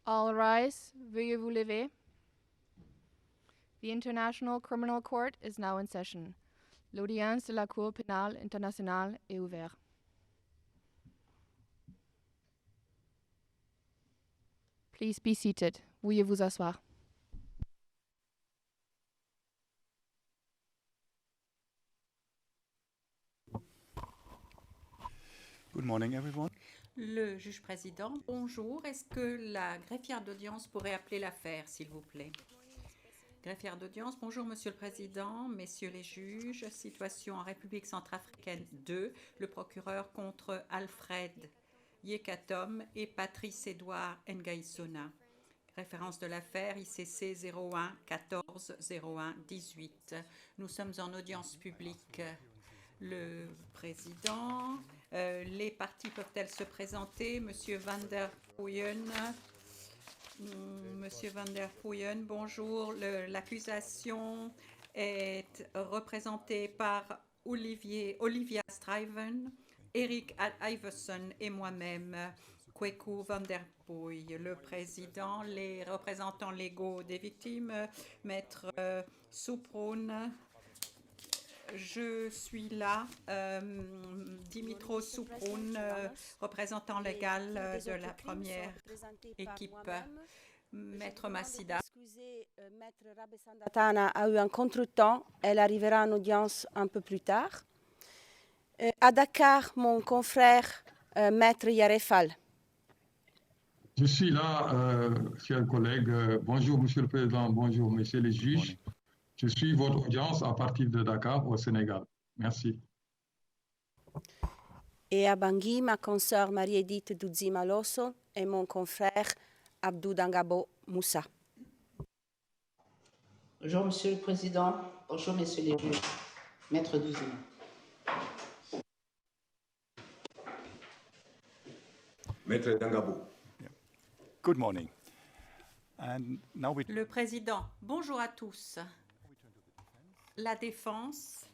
All rise. Veuillez vous lever. The International Criminal Court is now in session. L'audience de la Cour pénale internationale est ouverte. Please be seated. Veuillez vous asseoir. Good morning, everyone. Le juge président, bonjour. Est-ce que la greffière d'audience pourrait appeler l'affaire, s'il vous plaît? Greffière d'audience, bonjour Monsieur le Président, Messieurs les juges, situation en République centrafricaine 2, le procureur contre Alfred Yekatom et Patrice Édouard Ngaïsona. Référence de l'affaire ICC 01 14 01 18. Nous sommes en audience publique. Le président, les parties peuvent-elles se présenter? Monsieur Van der Pooyen. Monsieur Van der Pooyen, bonjour. L'accusation est représentée par Olivia Stuyven, Eric Iverson et moi-même, Kweku Van der Pooy. Le président, les représentants légaux des victimes, Maître Souproun. Je suis là, Dimitro Souproun, représentant légal de la première équipe. Maître Massida. Excusez, Maître Rabesandatana a eu un contretemps. Elle arrivera en audience un peu plus tard. À Dakar, mon confrère, Maître Yarefal. Je suis là, chers collègues. Bonjour, Monsieur le Président. Bonjour, Messieurs les juges. Je suis votre audience à partir de Dakar, au Sénégal. Merci. Et à Bangui, ma consoeur Marie-Edith Doudzi Malosso et mon confrère Abdou Dangabo Moussa. Bonjour, Monsieur le Président. Bonjour, Messieurs les juges. Maître Douzima. Maître Dangabo. Good morning. And now we... Le président, bonjour à tous. La défense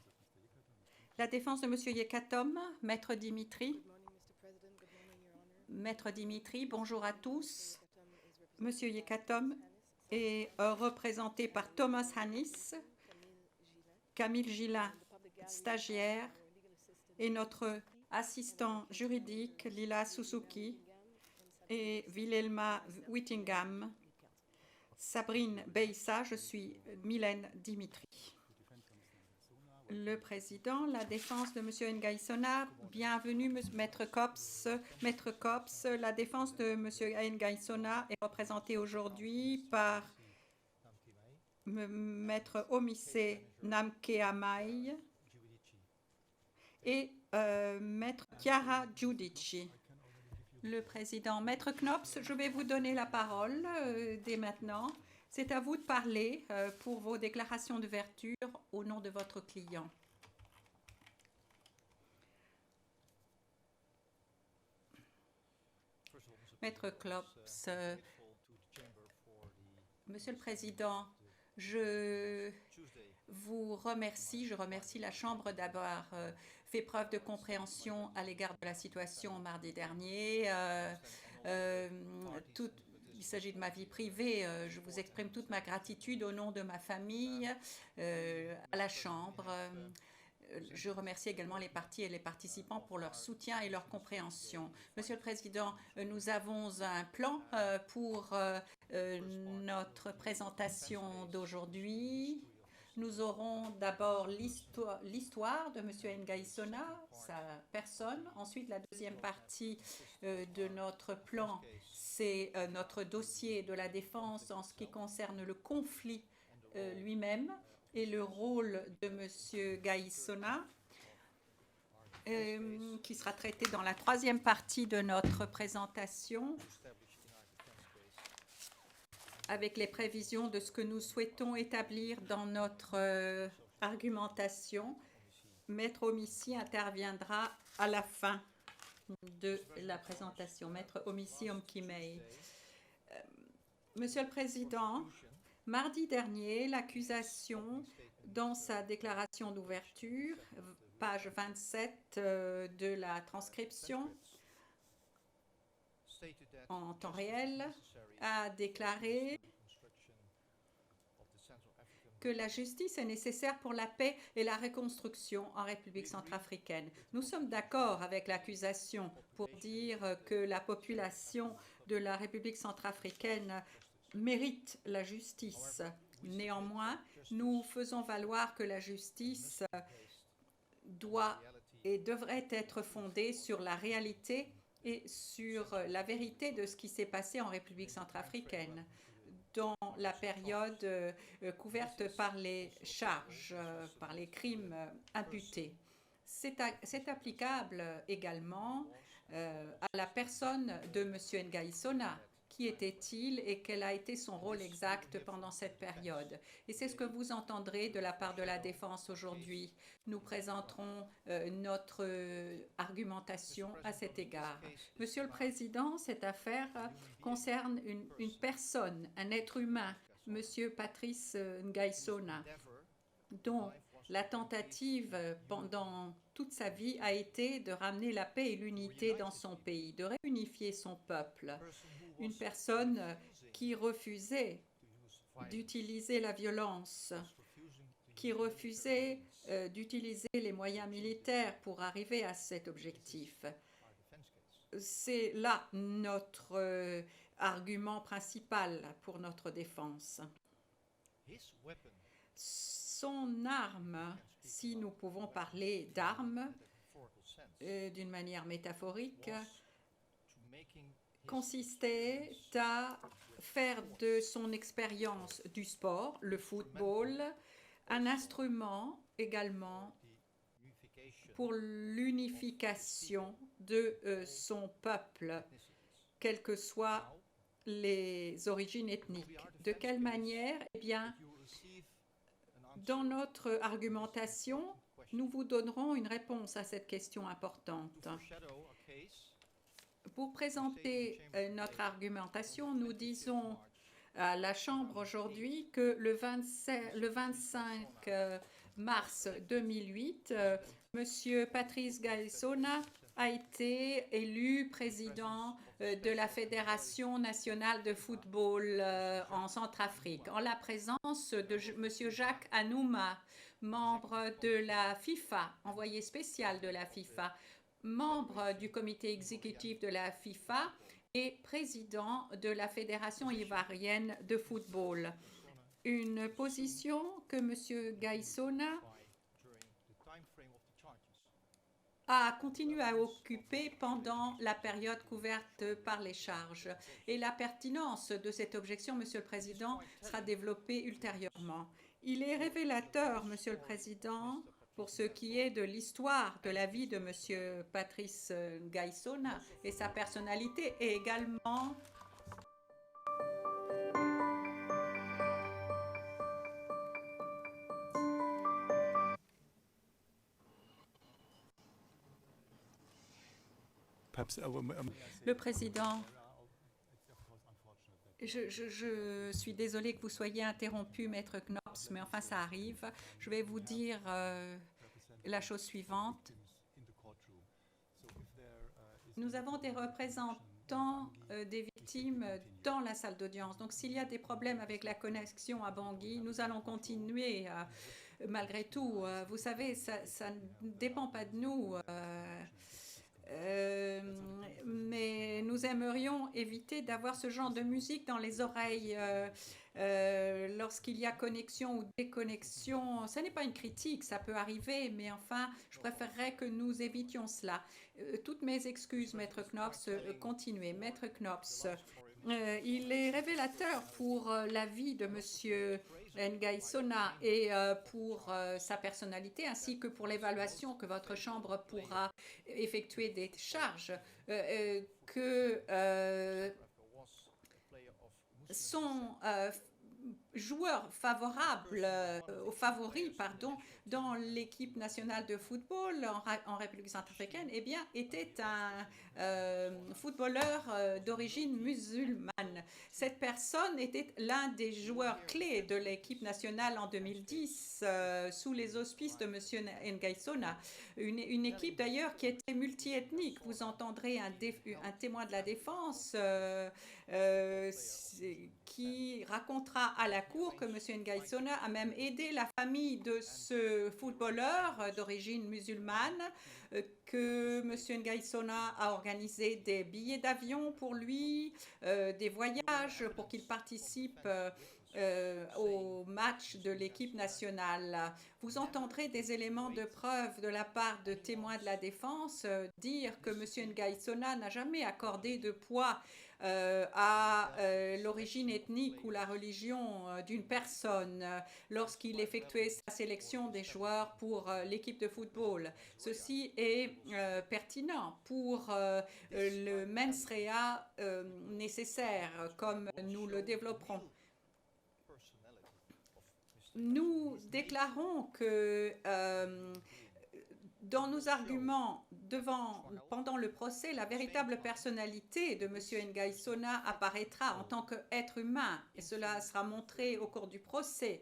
de Monsieur Yekatom, Maître Dimitri. Maître Dimitri, bonjour à tous. Monsieur Yekatom est représenté par Thomas Hannis, Camille Gillin, stagiaire, et notre assistant juridique, Lila Suzuki, et Wilhelma Whittingham. Sabrine Beissa, je suis Mylène Dimitri. Le président, la défense de M. Ngaïsona, bienvenue Maître Cops. Maître Cops, la défense de M. Ngaïsona est représentée aujourd'hui par Maître Omise Namkeamai et Maître Chiara Giudici. Le président, Maître Knops, je vais vous donner la parole dès maintenant. C'est à vous de parler pour vos déclarations d'ouverture au nom de votre client. Maître Knops, Monsieur le Président, je vous remercie. Je remercie la Chambre d'avoir fait preuve de compréhension à l'égard de la situation mardi dernier. Il s'agit de ma vie privée. Je vous exprime toute ma gratitude au nom de ma famille, à la Chambre. Je remercie également les parties et les participants pour leur soutien et leur compréhension. Monsieur le Président, nous avons un plan pour notre présentation d'aujourd'hui. Nous aurons d'abord l'histoire de M. Ngaïsona, sa personne. Ensuite, la deuxième partie de notre plan, c'est notre dossier de la défense en ce qui concerne le conflit lui-même et le rôle de M. Ngaïsona, qui sera traité dans la troisième partie de notre présentation, avec les prévisions de ce que nous souhaitons établir dans notre argumentation. Maître Omissi interviendra à la fin de la présentation. Maître Omissi Omkimei. Monsieur le Président, mardi dernier, l'accusation, dans sa déclaration d'ouverture, page 27 de la transcription, en temps réel, a déclaré que la justice est nécessaire pour la paix et la reconstruction en République centrafricaine. Nous sommes d'accord avec l'accusation pour dire que la population de la République centrafricaine mérite la justice. Néanmoins, nous faisons valoir que la justice doit et devrait être fondée sur la réalité et sur la vérité de ce qui s'est passé en République centrafricaine dans la période couverte par les charges, par les crimes imputés. C'est applicable également à la personne de M. Ngai Sona. Qui était-il et quel a été son rôle exact pendant cette période? Et c'est ce que vous entendrez de la part de la défense aujourd'hui. Nous présenterons notre argumentation à cet égard. Monsieur le Président, cette affaire concerne une personne, un être humain, Monsieur Patrice Ngai Sona, dont la tentative pendant toute sa vie a été de ramener la paix et l'unité dans son pays, de réunifier son peuple. Une personne qui refusait d'utiliser la violence, qui refusait d'utiliser les moyens militaires pour arriver à cet objectif. C'est là notre argument principal pour notre défense. Son arme, si nous pouvons parler d'arme d'une manière métaphorique, consistait à faire de son expérience du sport, le football, un instrument également pour l'unification de son peuple, quelles que soient les origines ethniques. De quelle manière? Eh bien, dans notre argumentation, nous vous donnerons une réponse à cette question importante. Pour présenter notre argumentation, nous disons à la Chambre aujourd'hui que le 25 mars 2008, M. Patrice Ngai Sona a été élu président de la Fédération nationale de football en Centrafrique, en la présence de M. Jacques Anouma, membre de la FIFA, envoyé spécial de la FIFA, membre du comité exécutif de la FIFA et président de la Fédération ivoirienne de football. Une position que M. Ngai Sona a continué à occuper pendant la période couverte par les charges. Et la pertinence de cette objection, Monsieur le Président, sera développée ultérieurement. Il est révélateur, Monsieur le Président, pour ce qui est de l'histoire de la vie de M. Patrice Ngai Sona et sa personnalité, et également le Président. Je suis désolée que vous soyez interrompu, Maître Knops, mais enfin ça arrive. Je vais vous dire la chose suivante. Nous avons des représentants des victimes dans la salle d'audience. Donc s'il y a des problèmes avec la connexion à Bangui, nous allons continuer malgré tout. Vous savez, ça ne dépend pas de nous. Mais nous aimerions éviter d'avoir ce genre de musique dans les oreilles lorsqu'il y a connexion ou déconnexion. Ce n'est pas une critique, ça peut arriver, mais enfin, je préférerais que nous évitions cela. Toutes mes excuses, Maître Knops, continuez. Maître Knops, il est révélateur pour la vie de Monsieur Ngai Sona et pour sa personnalité, ainsi que pour l'évaluation que votre Chambre pourra effectuer des charges, que son joueur favorable, au favori, pardon, dans l'équipe nationale de football en République centrafricaine, eh bien, était un footballeur d'origine musulmane. Cette personne était l'un des joueurs clés de l'équipe nationale en 2010, sous les auspices de M. Ngaïsona. Une équipe d'ailleurs qui était multiethnique. Vous entendrez un témoin de la défense qui racontera à la cour que M. Ngaïsona a même aidé la famille de ce footballeur d'origine musulmane, que M. Ngaïsona a organisé des billets d'avion pour lui, des voyages pour qu'il participe au match de l'équipe nationale. Vous entendrez des éléments de preuve de la part de témoins de la défense dire que M. Ngaïsona n'a jamais accordé de poids à l'origine ethnique ou la religion d'une personne lorsqu'il effectuait sa sélection des joueurs pour l'équipe de football. Ceci est pertinent pour le mens rea nécessaire, comme nous le développerons. Nous déclarons que dans nos arguments pendant le procès, la véritable personnalité de M. Ngaïsona apparaîtra en tant qu'être humain, et cela sera montré au cours du procès.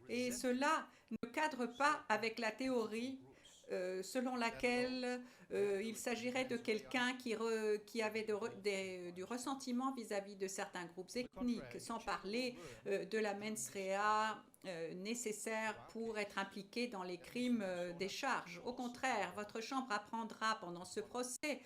Et cela ne cadre pas avec la théorie selon laquelle il s'agirait de quelqu'un qui avait du ressentiment vis-à-vis de certains groupes ethniques, sans parler de la mens rea nécessaire pour être impliqué dans les crimes des charges. Au contraire, votre Chambre apprendra pendant ce procès,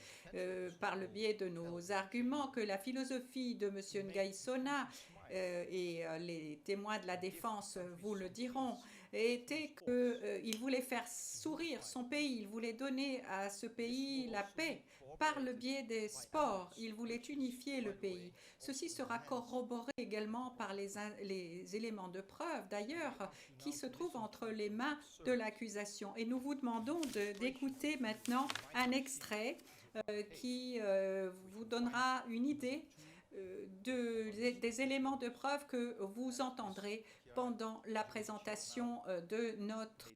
par le biais de nos arguments, que la philosophie de M. Ngaïsona et les témoins de la défense vous le diront, était qu'il voulait faire sourire son pays, il voulait donner à ce pays la paix par le biais des sports, il voulait unifier le pays. Ceci sera corroboré également par les éléments de preuve, d'ailleurs, qui se trouvent entre les mains de l'accusation. Et nous vous demandons d'écouter maintenant un extrait qui vous donnera une idée des éléments de preuve que vous entendrez pendant la présentation de notre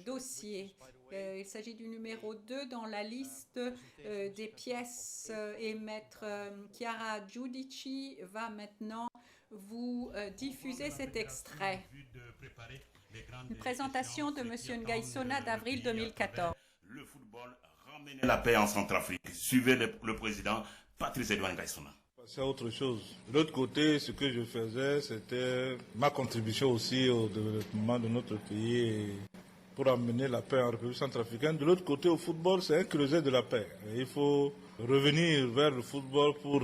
dossier. Il s'agit du numéro 2 dans la liste des pièces et Maître Chiara Giudici va maintenant vous diffuser cet extrait. Une présentation de M. Ngaïsona d'avril 2014. Le football ramenait la paix en Centrafrique. Suivez le président Patrice Edouard Ngaïsona. C'est autre chose. De l'autre côté, ce que je faisais, c'était ma contribution aussi au développement de notre pays pour amener la paix en République centrafricaine. De l'autre côté, au football, c'est un creuset de la paix. Et il faut revenir vers le football pour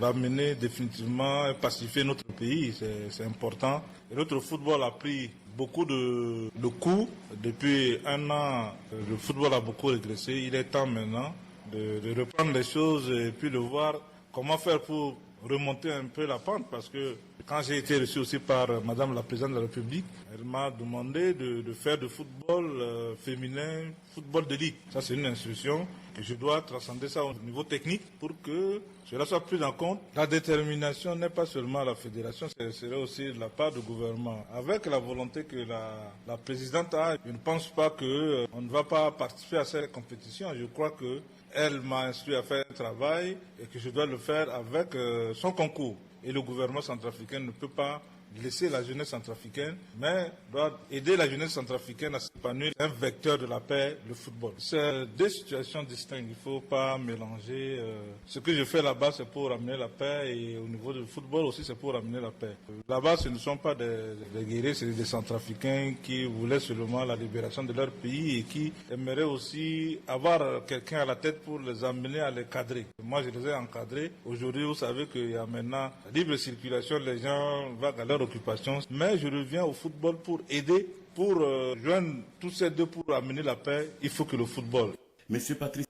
ramener définitivement et pacifier notre pays. C'est important. Et notre football a pris beaucoup de coups. Depuis un an, le football a beaucoup régressé. Il est temps maintenant de reprendre les choses et puis de voir comment faire pour remonter un peu la pente, parce que quand j'ai été reçu aussi par Madame la Présidente de la République, elle m'a demandé de faire du football féminin, football d'élite. Ça, c'est une instruction que je dois transcender ça au niveau technique pour que cela soit pris en compte. La détermination n'est pas seulement la fédération, ce serait aussi de la part du gouvernement. Avec la volonté que la Présidente a, je ne pense pas qu'on ne va pas participer à cette compétition. Je crois que elle m'a instruit à faire un travail et que je dois le faire avec son concours. Et le gouvernement centrafricain ne peut pas laisser la jeunesse centrafricaine, mais doit aider la jeunesse centrafricaine à s'épanouir. Un vecteur de la paix, le football. C'est deux situations distinctes. Il ne faut pas mélanger. Ce que je fais là-bas, c'est pour amener la paix, et au niveau du football aussi, c'est pour amener la paix. Là-bas, ce ne sont pas des guerriers, c'est des centrafricains qui voulaient seulement la libération de leur pays et qui aimeraient aussi avoir quelqu'un à la tête pour les amener à les cadrer. Moi, je les ai encadrés. Aujourd'hui, vous savez qu'il y a maintenant libre circulation, les gens vaguent à leur occupation. Mais je reviens au football pour aider, pour joindre tous ces deux pour amener la paix. Il faut que le football. Monsieur Patrice.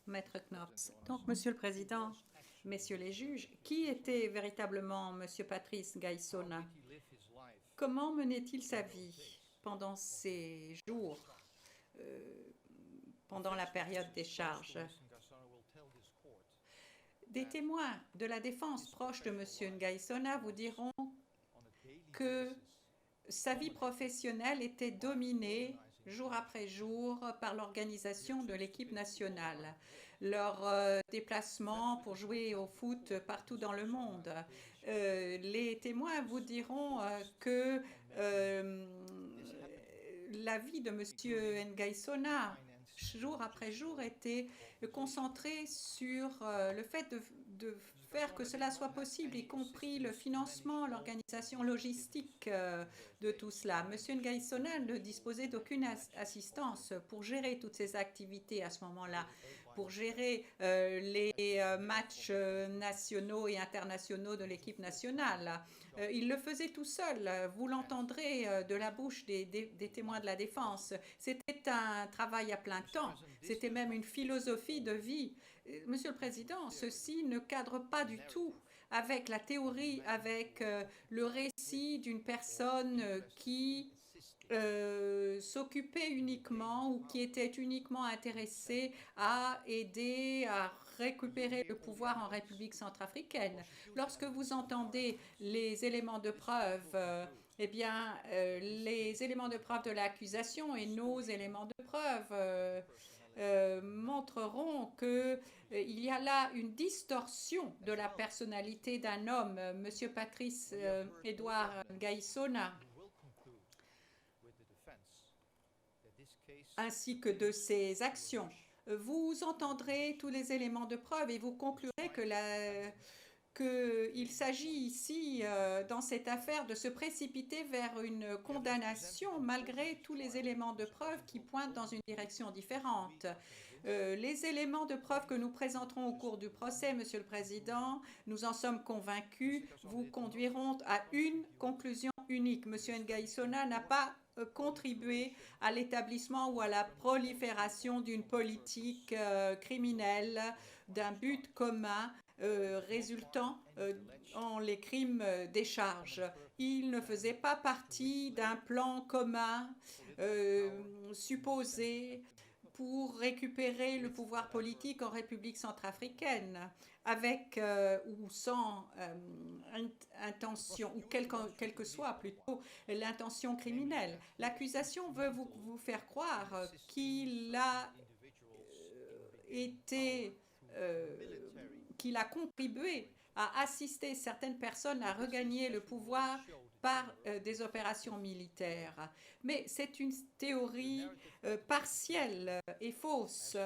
Maître Knops. Donc, Monsieur le Président, Messieurs les juges, qui était véritablement Monsieur Patrice Ngaïsona? Comment menait-il sa vie pendant ces jours, pendant la période des charges? Des témoins de la défense proches de M. Ngaïsona vous diront que sa vie professionnelle était dominée jour après jour par l'organisation de l'équipe nationale, leurs déplacements pour jouer au foot partout dans le monde. Les témoins vous diront que la vie de M. Ngaïsona, jour après jour, était concentrée sur le fait de faire que cela soit possible, y compris le financement, l'organisation logistique de tout cela. M. Ngaïsona ne disposait d'aucune assistance pour gérer toutes ces activités à ce moment-là, pour gérer les matchs nationaux et internationaux de l'équipe nationale. Il le faisait tout seul. Vous l'entendrez de la bouche des témoins de la défense. C'était un travail à plein temps. C'était même une philosophie de vie. Monsieur le Président, ceci ne cadre pas du tout avec la théorie, avec le récit d'une personne qui s'occupait uniquement ou qui était uniquement intéressée à aider à récupérer le pouvoir en République centrafricaine. Lorsque vous entendez les éléments de preuve, eh bien, les éléments de preuve de l'accusation et nos éléments de preuve montreront qu'il y a là une distorsion de la personnalité d'un homme, M. Patrice Edouard Ngaïsona, ainsi que de ses actions. Vous entendrez tous les éléments de preuve et vous conclurez qu'il s'agit ici, dans cette affaire, de se précipiter vers une condamnation malgré tous les éléments de preuve qui pointent dans une direction différente. Les éléments de preuve que nous présenterons au cours du procès, Monsieur le Président, nous en sommes convaincus, vous conduiront à une conclusion unique. Monsieur Ngaïsona n'a pas contribué à l'établissement ou à la prolifération d'une politique criminelle, d'un but commun résultant en les crimes des charges. Il ne faisait pas partie d'un plan commun supposé pour récupérer le pouvoir politique en République centrafricaine, avec ou sans intention, ou quelle que soit plutôt l'intention criminelle. L'accusation veut vous faire croire qu'il a qu'il a contribué à assister certaines personnes à regagner le pouvoir par des opérations militaires. Mais c'est une théorie partielle et fausse.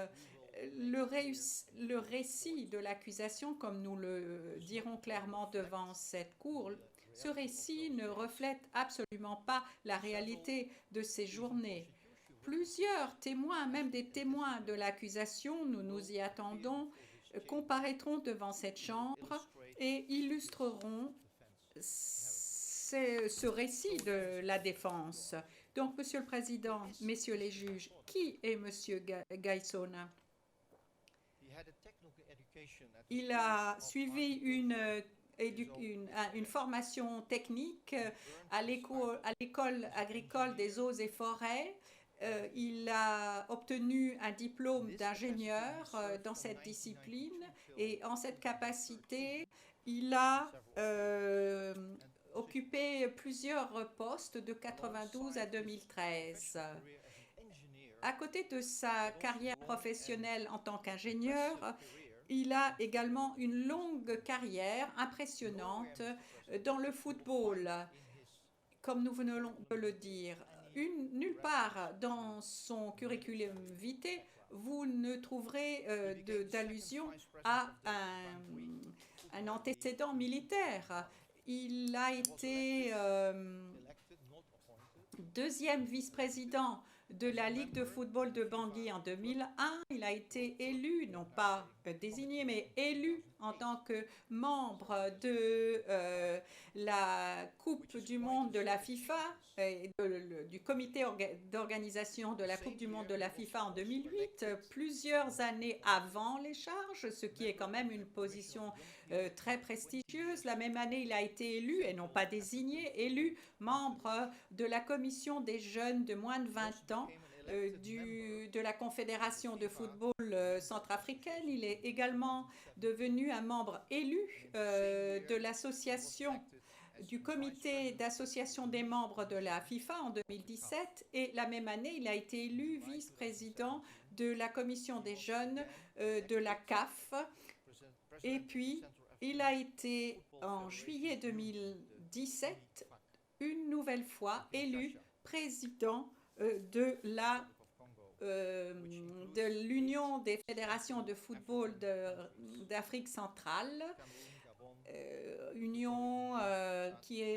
Le récit de l'accusation, comme nous le dirons clairement devant cette cour, ce récit ne reflète absolument pas la réalité de ces journées. Plusieurs témoins, même des témoins de l'accusation, nous nous y attendons, comparaîtront devant cette chambre et illustreront ce récit de la défense. Donc, Monsieur le Président, Messieurs les juges, qui est Monsieur Ngaïsona? Il a suivi une formation technique à l'école agricole des eaux et forêts. Il a obtenu un diplôme d'ingénieur dans cette discipline et en cette capacité, il a occupé plusieurs postes de 92 à 2013. À côté de sa carrière professionnelle en tant qu'ingénieur, il a également une longue carrière impressionnante dans le football, comme nous venons de le dire. Nulle part dans son curriculum vitae, vous ne trouverez d'allusion à un antécédent militaire. Il a été deuxième vice-président de la Ligue de football de Bangui en 2001. Il a été élu, non pas désigné, mais élu en tant que membre de la Coupe du monde de la FIFA et du comité d'organisation de la Coupe du monde de la FIFA en 2008, plusieurs années avant les charges, ce qui est quand même une position très prestigieuse. La même année, il a été élu, et non pas désigné, élu membre de la commission des jeunes de moins de 20 ans de la Confédération de football centrafricaine. Il est également devenu un membre élu de l'association du comité d'association des membres de la FIFA en 2017 et la même année, il a été élu vice-président de la commission des jeunes de la CAF. Et puis, il a été en juillet 2017 une nouvelle fois élu président de l'Union des fédérations de football d'Afrique centrale. Union qui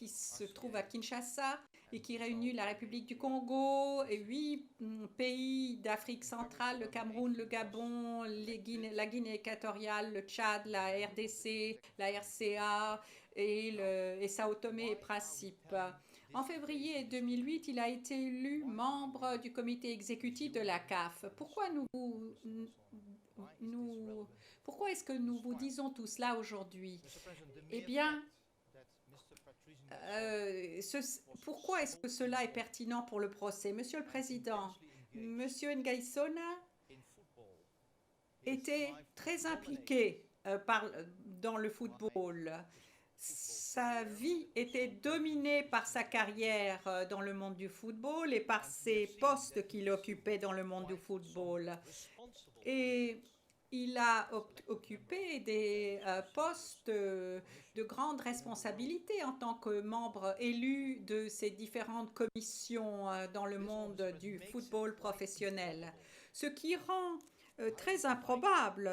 se trouve à Kinshasa et qui réunit la République du Congo et 8 pays d'Afrique centrale, le Cameroun, le Gabon, la Guinée équatoriale, le Tchad, la RDC, la RCA et Sao Tomé et Principe. En février 2008, il a été élu membre du comité exécutif de la CAF. Pourquoi est-ce que nous vous disons tout cela aujourd'hui? Eh bien, pourquoi est-ce que cela est pertinent pour le procès? Monsieur le Président, Monsieur Ngaïsona était très impliqué dans le football. Sa vie était dominée par sa carrière dans le monde du football et par ses postes qu'il occupait dans le monde du football. Et il a occupé des postes de grande responsabilité en tant que membre élu de ces différentes commissions dans le monde du football professionnel. Ce qui rend très improbable,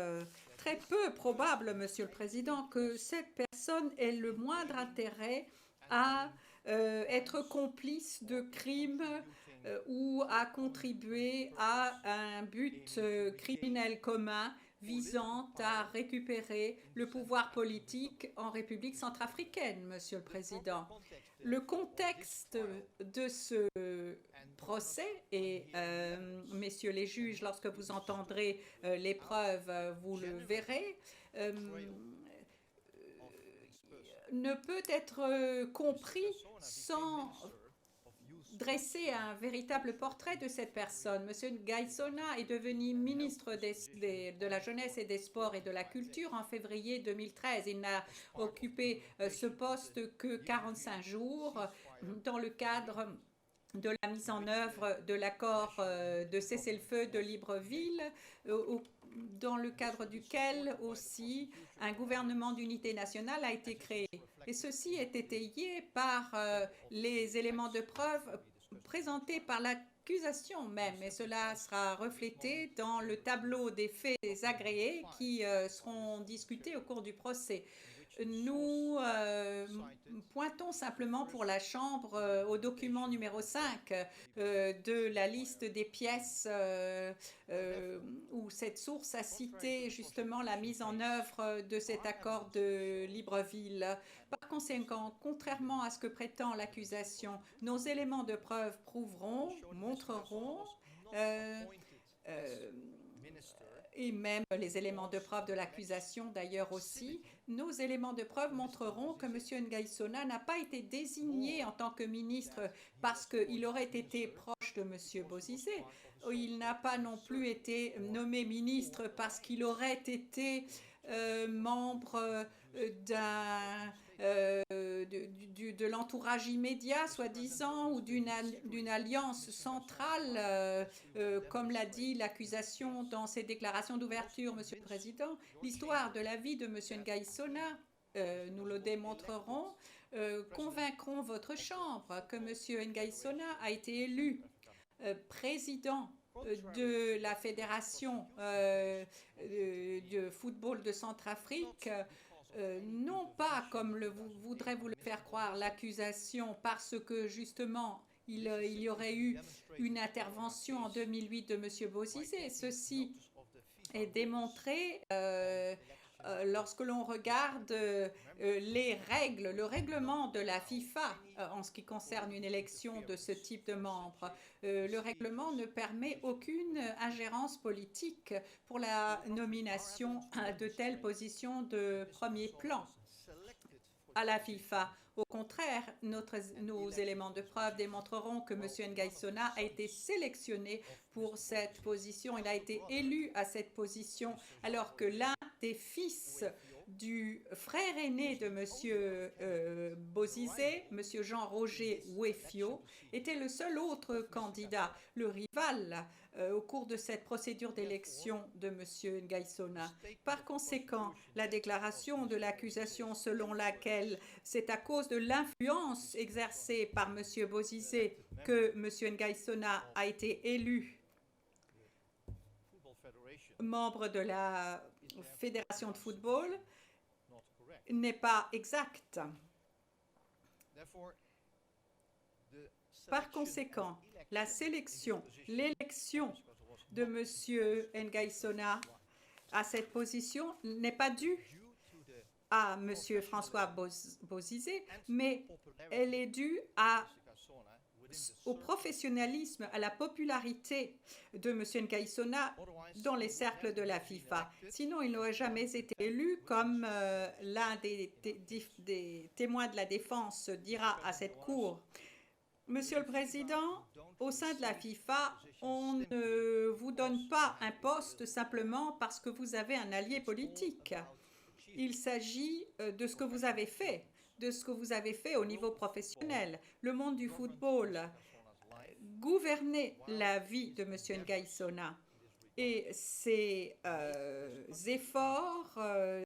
très peu probable, Monsieur le Président, que cette personne ait le moindre intérêt à être complice de crimes ou à contribuer à un but criminel commun visant à récupérer le pouvoir politique en République centrafricaine, Monsieur le Président. Le contexte de ce procès, et messieurs les juges, lorsque vous entendrez les preuves, vous le verrez, ne peut être compris sans dresser un véritable portrait de cette personne. Monsieur Ngaïsona est devenu ministre de la Jeunesse et des Sports et de la Culture en février 2013. Il n'a occupé ce poste que 45 jours dans le cadre de la mise en œuvre de l'accord de cessez-le-feu de Libreville, dans le cadre duquel aussi un gouvernement d'unité nationale a été créé. Et ceci est étayé par les éléments de preuve présentés par l'accusation même, et cela sera reflété dans le tableau des faits agréés qui seront discutés au cours du procès. Nous pointons simplement pour la Chambre au document numéro 5 de la liste des pièces où cette source a cité justement la mise en œuvre de cet accord de Libreville. Par conséquent, contrairement à ce que prétend l'accusation, nos éléments de preuve prouveront, montreront et même les éléments de preuve de l'accusation d'ailleurs aussi, nos éléments de preuve montreront que M. Ngaïsona n'a pas été désigné en tant que ministre parce qu'il aurait été proche de M. Bozizé. Il n'a pas non plus été nommé ministre parce qu'il aurait été membre de l'entourage immédiat, soi-disant, ou d'une alliance centrale, comme l'a dit l'accusation dans ses déclarations d'ouverture, Monsieur le Président. L'histoire de la vie de Monsieur Ngaïsona, nous le démontrerons, convaincront votre Chambre que Monsieur Ngaïsona a été élu président de la Fédération de football de Centrafrique, non pas comme voudrait vous le faire croire l'accusation, parce que justement il y aurait eu une intervention en 2008 de M. Bozizé. Ceci est démontré lorsque l'on regarde les règles, le règlement de la FIFA en ce qui concerne une élection de ce type de membre. Le règlement ne permet aucune ingérence politique pour la nomination de telles positions de premier plan à la FIFA. Au contraire, nos éléments de preuve démontreront que M. Ngaïsona a été sélectionné pour cette position. Il a été élu à cette position alors que l'un des fils du frère aîné de M. Bozizé, M. Jean-Roger Ouefio, était le seul autre candidat, le rival au cours de cette procédure d'élection de M. Ngaïsona. Par conséquent, la déclaration de l'accusation selon laquelle c'est à cause de l'influence exercée par M. Bozizé que M. Ngaïsona a été élu membre de la Fédération de football n'est pas exact. Par conséquent, la sélection, l'élection de M. Ngaïsona à cette position n'est pas due à M. François Bozizé, mais elle est due au professionnalisme, à la popularité de M. Ngaïsona dans les cercles de la FIFA. Sinon, il n'aurait jamais été élu comme l'un des témoins de la défense dira à cette cour. Monsieur le Président, au sein de la FIFA, on ne vous donne pas un poste simplement parce que vous avez un allié politique. Il s'agit de ce que vous avez fait, au niveau professionnel. Le monde du football gouvernait la vie de M. Ngaïsona. Et ses efforts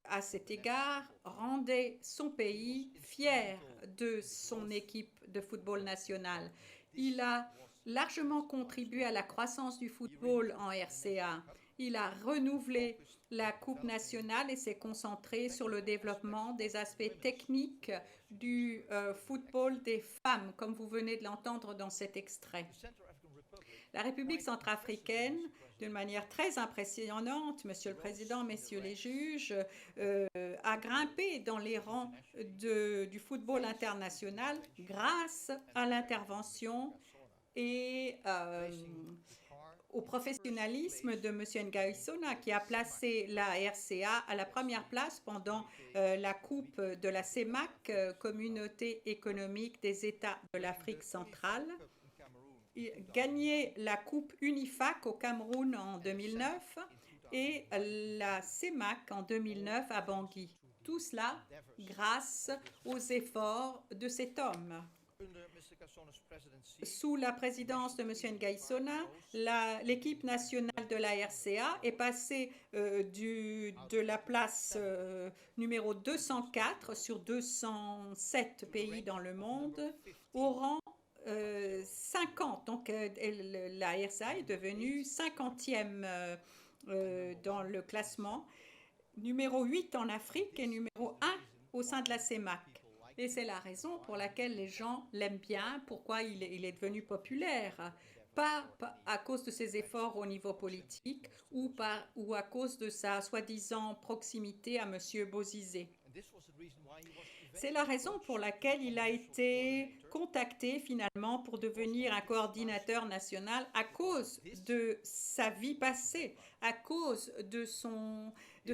à cet égard rendaient son pays fier de son équipe de football national. Il a largement contribué à la croissance du football en RCA. Il a renouvelé la Coupe nationale et s'est concentré sur le développement des aspects techniques du football des femmes, comme vous venez de l'entendre dans cet extrait. La République centrafricaine, d'une manière très impressionnante, Monsieur le Président, Messieurs les juges, a grimpé dans les rangs du football international grâce à l'intervention et au professionnalisme de M. Ngaïsona, qui a placé la RCA à la première place pendant la Coupe de la CEMAC, Communauté économique des États de l'Afrique centrale, gagné la Coupe UNIFAC au Cameroun en 2009 et la CEMAC en 2009 à Bangui. Tout cela grâce aux efforts de cet homme. Sous la présidence de M. Ngaïsona, l'équipe nationale de la RCA est passée de la place numéro 204 sur 207 pays dans le monde au rang 50. Donc, la RCA est devenue 50e dans le classement, numéro 8 en Afrique et numéro 1 au sein de la CEMAC. Et c'est la raison pour laquelle les gens l'aiment bien, pourquoi il est devenu populaire. Pas à cause de ses efforts au niveau politique ou à cause de sa soi-disant proximité à M. Bozizé. C'est la raison pour laquelle il a été contacté finalement pour devenir un coordinateur national à cause de sa vie passée, à cause de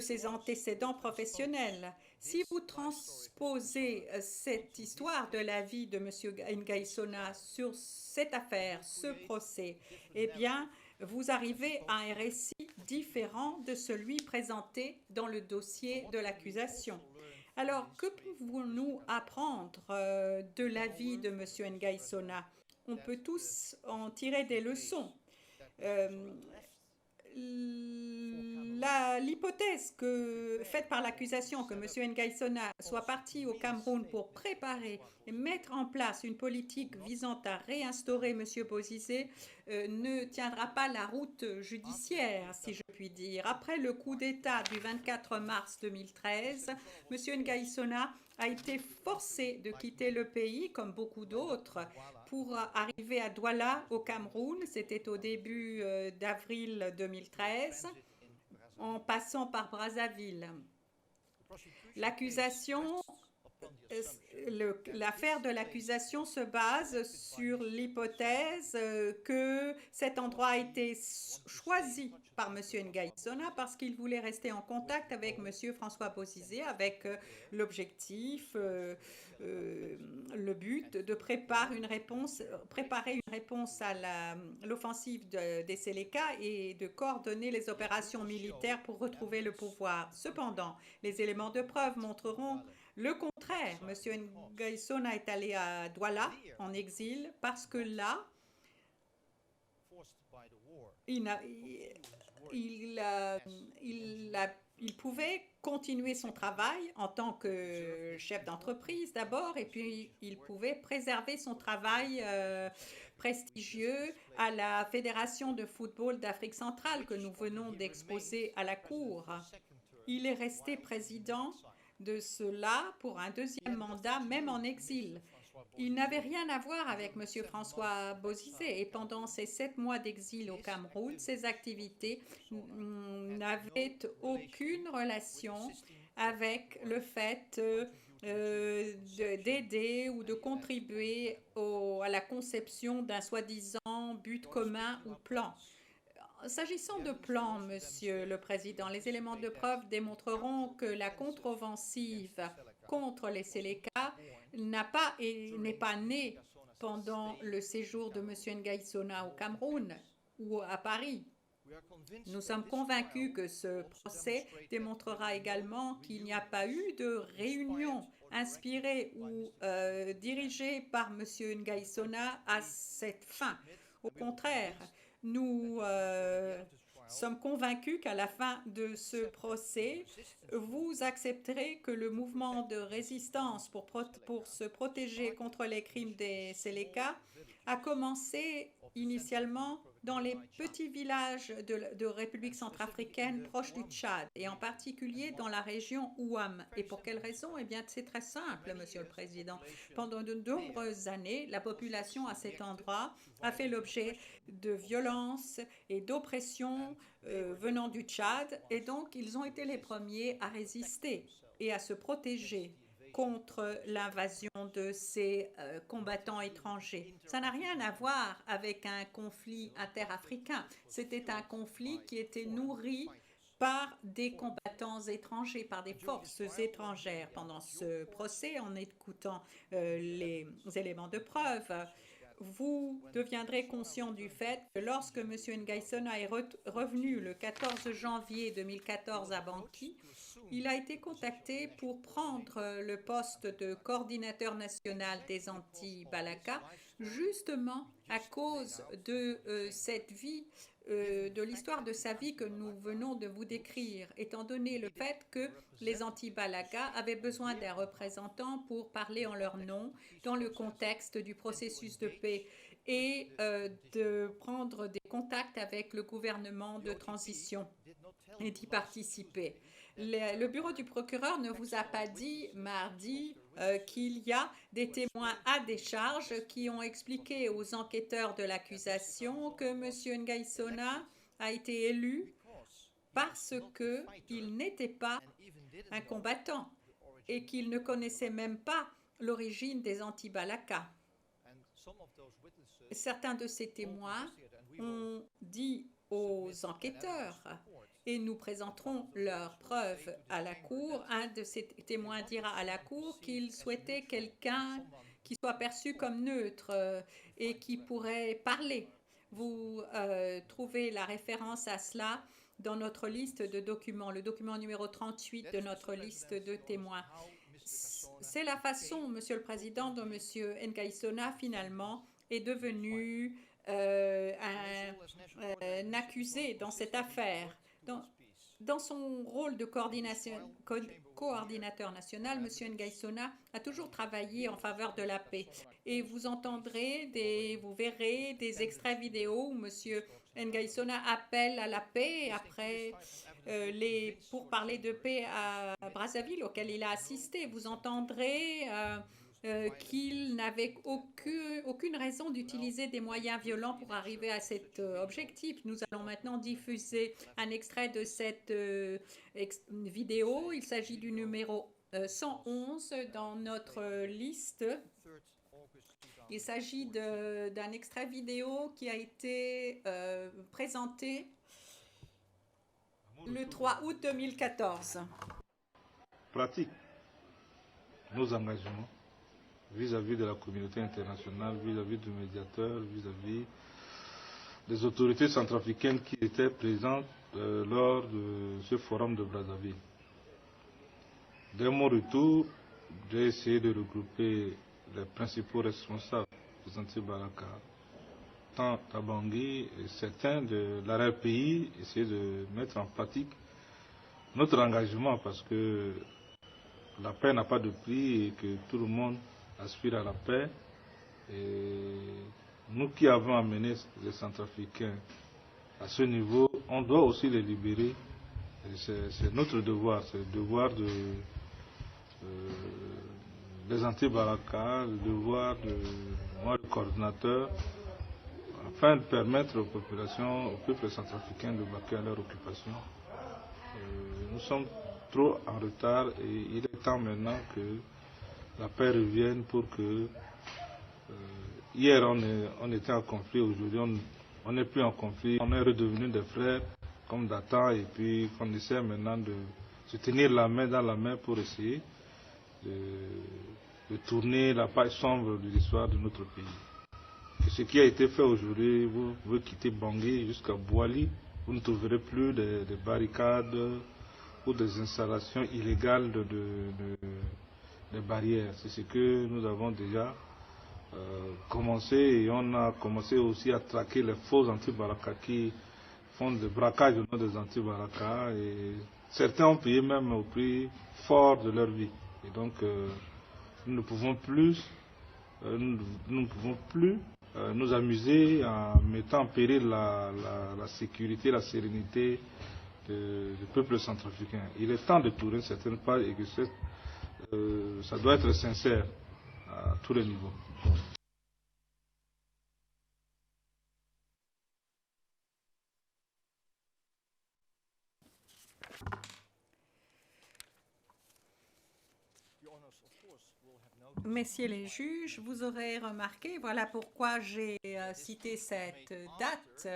ses antécédents professionnels. Si vous transposez cette histoire de la vie de M. Ngaïsona sur cette affaire, ce procès, eh bien, vous arrivez à un récit différent de celui présenté dans le dossier de l'accusation. Alors, que pouvons-nous apprendre de la vie de M. Ngaïsona? On peut tous en tirer des leçons. L'hypothèse faite par l'accusation que M. Ngaïsona soit parti au Cameroun pour préparer et mettre en place une politique visant à réinstaurer M. Bozizé ne tiendra pas la route judiciaire, si je puis dire. Après le coup d'État du 24 mars 2013, M. Ngaïsona a été forcé de quitter le pays, comme beaucoup d'autres, pour arriver à Douala, au Cameroun. C'était au début d'avril 2013, en passant par Brazzaville. L'accusation l'affaire de l'accusation se base sur l'hypothèse que cet endroit a été choisi par M. Ngaïsona parce qu'il voulait rester en contact avec M. François Bozizé avec l'objectif, le but de préparer une réponse à l'offensive des Séléka et de coordonner les opérations militaires pour retrouver le pouvoir. Cependant, les éléments de preuve montreront le contraire. M. Ngaïsona est allé à Douala, en exil, parce que là, il pouvait continuer son travail en tant que chef d'entreprise d'abord, et puis il pouvait préserver son travail prestigieux à la Fédération de football d'Afrique centrale que nous venons d'exposer à la Cour. Il est resté président de cela pour un deuxième mandat, même en exil. Il n'avait rien à voir avec M. François Bozizé et pendant ces 7 mois d'exil au Cameroun, ses activités n'avaient aucune relation avec le fait d'aider ou de contribuer à la conception d'un soi-disant but commun ou plan. S'agissant de plan, Monsieur le Président, les éléments de preuve démontreront que la contre-offensive contre les Séléka n'est pas née pendant le séjour de M. Ngaïsona au Cameroun ou à Paris. Nous sommes convaincus que ce procès démontrera également qu'il n'y a pas eu de réunion inspirée ou dirigée par M. Ngaïsona à cette fin. Au contraire, nous sommes convaincus qu'à la fin de ce procès, vous accepterez que le mouvement de résistance pour se protéger contre les crimes des Séléka a commencé initialement dans les petits villages de République centrafricaine proches du Tchad et en particulier dans la région Ouam. Et pour quelle raison? Eh bien, c'est très simple, Monsieur le Président. Pendant de nombreuses années, la population à cet endroit a fait l'objet de violences et d'oppressions venant du Tchad et donc ils ont été les premiers à résister et à se protéger contre l'invasion de ces combattants étrangers. Ça n'a rien à voir avec un conflit interafricain. C'était un conflit qui était nourri par des combattants étrangers, par des forces étrangères. Pendant ce procès, en écoutant les éléments de preuve, vous deviendrez conscient du fait que lorsque M. Ngaïsona est revenu le 14 janvier 2014 à Bangui, il a été contacté pour prendre le poste de coordinateur national des Antilles-Balaka, justement à cause de cette vie, de l'histoire de sa vie que nous venons de vous décrire, étant donné le fait que les Antilles-Balaka avaient besoin d'un représentant pour parler en leur nom dans le contexte du processus de paix et de prendre des contacts avec le gouvernement de transition et d'y participer. Le bureau du procureur ne vous a pas dit mardi qu'il y a des témoins à décharge qui ont expliqué aux enquêteurs de l'accusation que M. Ngaïsona a été élu parce qu'il n'était pas un combattant et qu'il ne connaissait même pas l'origine des Antilles-Balaka. Certains de ces témoins ont dit aux enquêteurs, et nous présenterons leurs preuves à la Cour. Un de ces témoins dira à la Cour qu'il souhaitait quelqu'un qui soit perçu comme neutre et qui pourrait parler. Vous trouvez la référence à cela dans notre liste de documents, le document numéro 38 de notre liste de témoins. C'est la façon, Monsieur le Président, dont Monsieur Ngaïsona finalement est devenu un accusé dans cette affaire. Dans son rôle de coordinateur national, M. Ngaïsona a toujours travaillé en faveur de la paix. Et vous verrez des extraits vidéo où M. Ngaïsona appelle à la paix après pour parler de paix à Brazzaville, auquel il a assisté. Vous entendrez qu'il n'avait aucune raison d'utiliser des moyens violents pour arriver à cet objectif. Nous allons maintenant diffuser un extrait de cette vidéo. Il s'agit du numéro 111 dans notre liste. Il s'agit d'un extrait vidéo qui a été présenté le 3 août 2014. Pratique nos engagements vis-à-vis de la communauté internationale, vis-à-vis du médiateur, vis-à-vis des autorités centrafricaines qui étaient présentes lors de ce forum de Brazzaville. Dès mon retour, j'ai essayé de regrouper les principaux responsables des anti-Balaka, tant à Bangui et certains de l'arrière-pays, essayer de mettre en pratique notre engagement parce que la paix n'a pas de prix et que tout le monde aspire à la paix. Et nous qui avons amené les Centrafricains à ce niveau, on doit aussi les libérer. C'est notre devoir, c'est le devoir des anti-Balaka, le devoir de moi, le coordinateur, afin de permettre aux populations, au peuple centrafricain de vaquer à leur occupation. Nous sommes trop en retard et il est temps maintenant que la paix revienne pour que hier on était en conflit, aujourd'hui on n'est plus en conflit, on est redevenus des frères comme d'antan et puis on essaie maintenant de se tenir la main dans la main pour essayer de tourner la page sombre de l'histoire de notre pays. Et ce qui a été fait aujourd'hui, vous pouvez quitter Bangui jusqu'à Bouali, vous ne trouverez plus des barricades ou des installations illégales de barrières. C'est ce que nous avons déjà commencé et on a commencé aussi à traquer les faux anti-Balaka qui font des braquages au nom des anti-Balaka et certains ont payé même au prix fort de leur vie. Et donc nous ne pouvons plus nous amuser en mettant en péril la sécurité, la sérénité du peuple centrafricain. Il est temps de tourner certaines pages et que ça doit être sincère à tous les niveaux. Messieurs les juges, vous aurez remarqué, voilà pourquoi j'ai cité cette date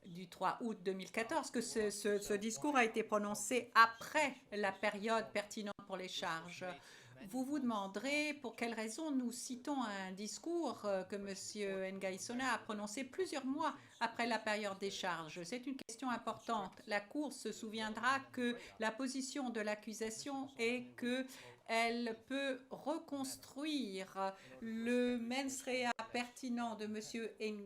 du 3 août 2014, que ce discours a été prononcé après la période pertinente pour les charges. Vous vous demanderez pour quelle raison nous citons un discours que M. Ngaïsona a prononcé plusieurs mois après la période des charges. C'est une question importante. La Cour se souviendra que la position de l'accusation est qu'elle peut reconstruire le mens rea pertinent de M.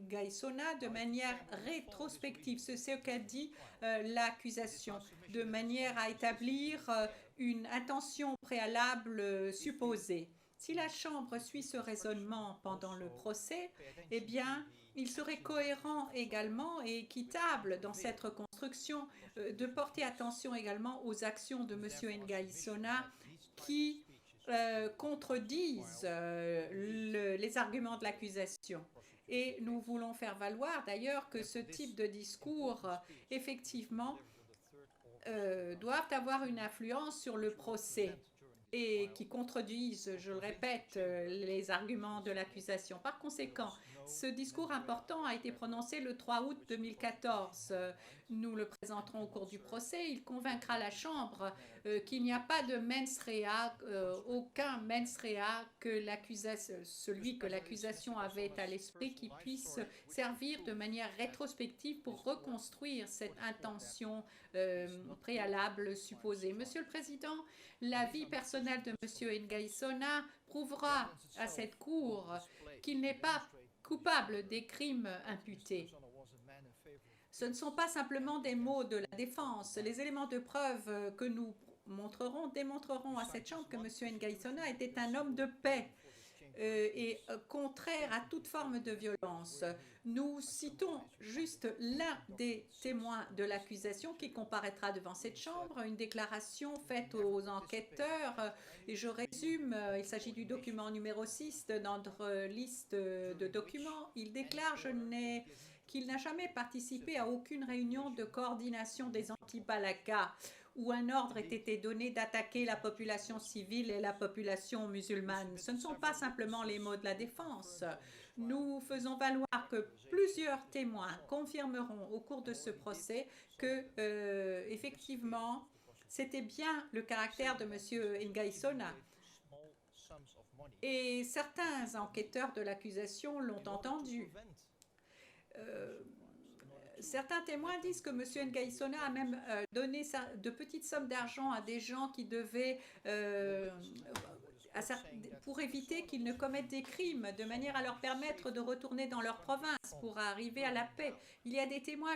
Ngaïsona de manière rétrospective. C'est ce qu'a dit l'accusation, de manière à établir une intention préalable supposée. Si la Chambre suit ce raisonnement pendant le procès, eh bien, il serait cohérent également et équitable dans cette reconstruction de porter attention également aux actions de M. Ngaïsona qui contredisent les arguments de l'accusation. Et nous voulons faire valoir d'ailleurs que ce type de discours, effectivement, doivent avoir une influence sur le procès et qui contredisent, je le répète, les arguments de l'accusation. Par conséquent, ce discours important a été prononcé le 3 août 2014. Nous le présenterons au cours du procès. Il convaincra la Chambre qu'il n'y a pas de mens rea, aucun mens rea que celui que l'accusation avait à l'esprit, qui puisse servir de manière rétrospective pour reconstruire cette intention préalable supposée. Monsieur le Président, la vie personnelle de M. Ngaïsona prouvera à cette Cour qu'il n'est pas coupable des crimes imputés. Ce ne sont pas simplement des mots de la défense. Les éléments de preuve que nous démontreront à cette Chambre que M. Ngaïsona était un homme de paix et contraire à toute forme de violence. Nous citons juste l'un des témoins de l'accusation qui comparaîtra devant cette Chambre, une déclaration faite aux enquêteurs, et je résume, il s'agit du document numéro 6 de notre liste de documents. Il déclare qu'il n'a jamais participé à aucune réunion de coordination des anti-Balaka où un ordre ait été donné d'attaquer la population civile et la population musulmane. Ce ne sont pas simplement les mots de la défense. Nous faisons valoir que plusieurs témoins confirmeront au cours de ce procès que, effectivement, c'était bien le caractère de M. Ngaïsona. Et certains enquêteurs de l'accusation l'ont entendu. Certains témoins disent que M. Ngaïsona a même donné de petites sommes d'argent à des gens qui devaient, pour éviter qu'ils ne commettent des crimes, de manière à leur permettre de retourner dans leur province pour arriver à la paix. Il y a des témoins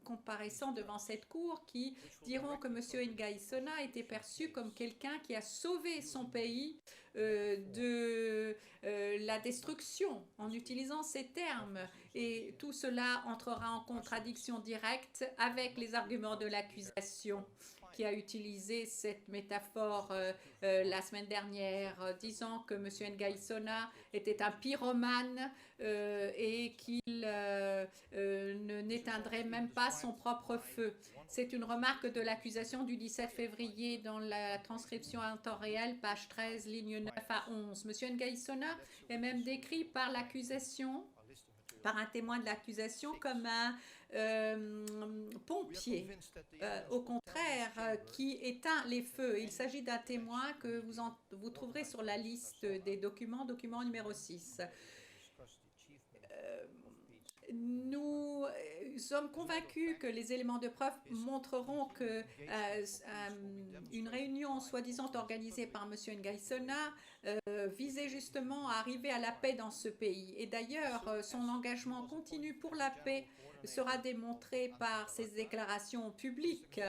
comparaissant devant cette cour qui diront que M. Ngaïsona était perçu comme quelqu'un qui a sauvé son pays de la destruction, en utilisant ces termes. Et tout cela entrera en contradiction directe avec les arguments de l'accusation, qui a utilisé cette métaphore la semaine dernière, disant que M. Ngaïsona était un pyromane et qu'il n'éteindrait même pas son propre feu. C'est une remarque de l'accusation du 17 février dans la transcription en temps réel, page 13, ligne 9 à 11. M. Ngaïsona est même décrit par l'accusation, par un témoin de l'accusation, comme un pompier, au contraire, qui éteint les feux. Il s'agit d'un témoin que vous trouverez sur la liste des documents, document numéro 6. Nous sommes convaincus que les éléments de preuve montreront que une réunion soi-disant organisée par M. Ngaïsona visait justement à arriver à la paix dans ce pays. Et d'ailleurs, son engagement continu pour la paix sera démontré par ses déclarations publiques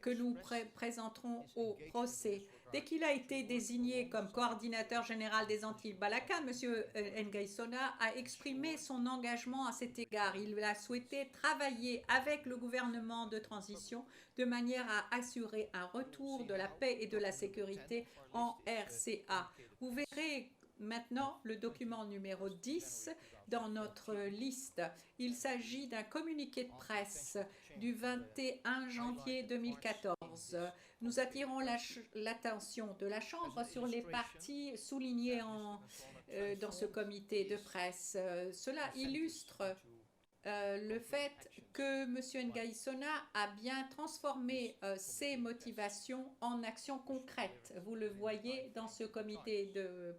que nous présenterons au procès. Dès qu'il a été désigné comme coordinateur général des Antilles Balaka, M. Ngaïsona a exprimé son engagement à cet égard. Il a souhaité travailler avec le gouvernement de transition de manière à assurer un retour de la paix et de la sécurité en RCA. Vous verrez maintenant le document numéro 10 dans notre liste. Il s'agit d'un communiqué de presse du 21 janvier 2014. Nous attirons l'attention de la Chambre sur les parties soulignées dans ce comité de presse. Cela illustre le fait que M. Ngaïsona a bien transformé ses motivations en actions concrètes. Vous le voyez dans ce communiqué de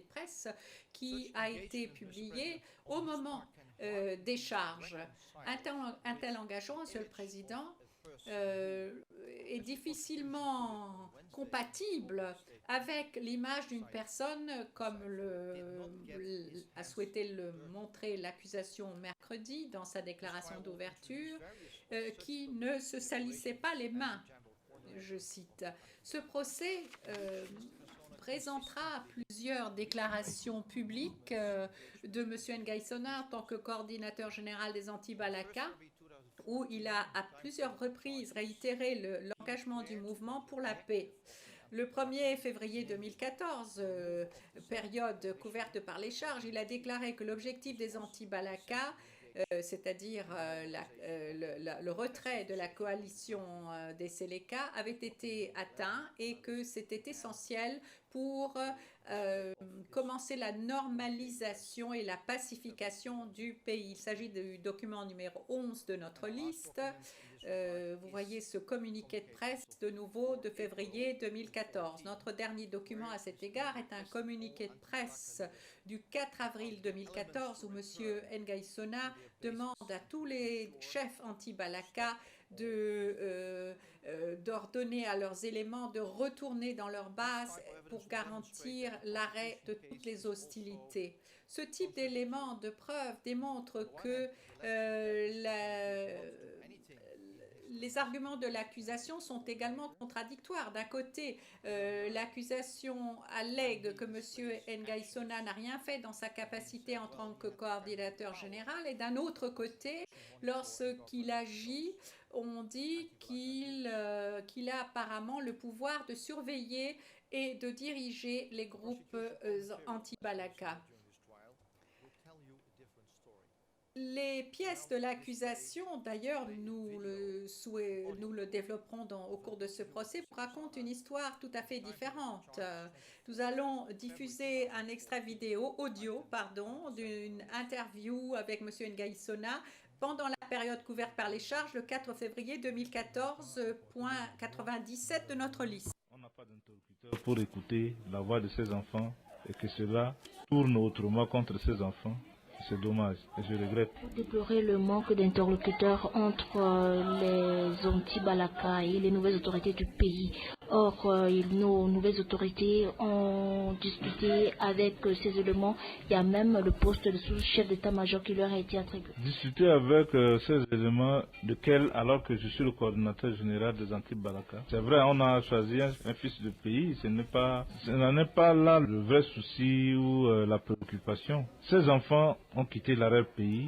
presse qui a été publié au moment des charges. Un tel engagement, Monsieur le Président, est difficilement compatible avec l'image d'une personne, comme a souhaité le montrer l'accusation mercredi dans sa déclaration d'ouverture, qui ne se salissait pas les mains. Je cite. Ce procès présentera plusieurs déclarations publiques de M. Ngaïsona en tant que coordinateur général des Antilles Balaka, où il a à plusieurs reprises réitéré l'engagement du mouvement pour la paix. Le 1er février 2014, période couverte par les charges, il a déclaré que l'objectif des Antilles Balaka, c'est-à-dire le retrait de la coalition des Séléka, avait été atteint et que c'était essentiel pour commencer la normalisation et la pacification du pays. Il s'agit du document numéro 11 de notre liste. Vous voyez ce communiqué de presse de nouveau de février 2014. Notre dernier document à cet égard est un communiqué de presse du 4 avril 2014 où M. Ngaïsona demande à tous les chefs anti-Balaka d'ordonner à leurs éléments de retourner dans leur base pour garantir l'arrêt de toutes les hostilités. Ce type d'éléments de preuve démontre que les arguments de l'accusation sont également contradictoires. D'un côté, l'accusation allègue que M. Ngaïsona n'a rien fait dans sa capacité en tant que coordinateur général, et d'un autre côté, lorsqu'il agit, on dit qu'il a apparemment le pouvoir de surveiller et de diriger les groupes anti-Balaka. Les pièces de l'accusation, d'ailleurs, nous le développerons au cours de ce procès, racontent une histoire tout à fait différente. Nous allons diffuser un extrait audio, d'une interview avec M. Ngaïsona pendant la période couverte par les charges, le 4 février 2014.97 de notre liste. On n'a pas d'interlocuteur pour écouter la voix de ces enfants et que cela tourne autrement contre ces enfants. C'est dommage et je regrette. Vous déplorez le manque d'interlocuteurs entre les anti-Balaka et les nouvelles autorités du pays. Or, nos nouvelles autorités ont discuté avec ces éléments. Il y a même le poste de sous-chef d'état-major qui leur a été attribué. Discuter avec ces éléments alors que je suis le coordinateur général des anti-Balaka. C'est vrai, on a choisi un fils de pays. Ce n'en est pas là le vrai souci ou la préoccupation. Ces enfants ont quitté l'arrière-pays.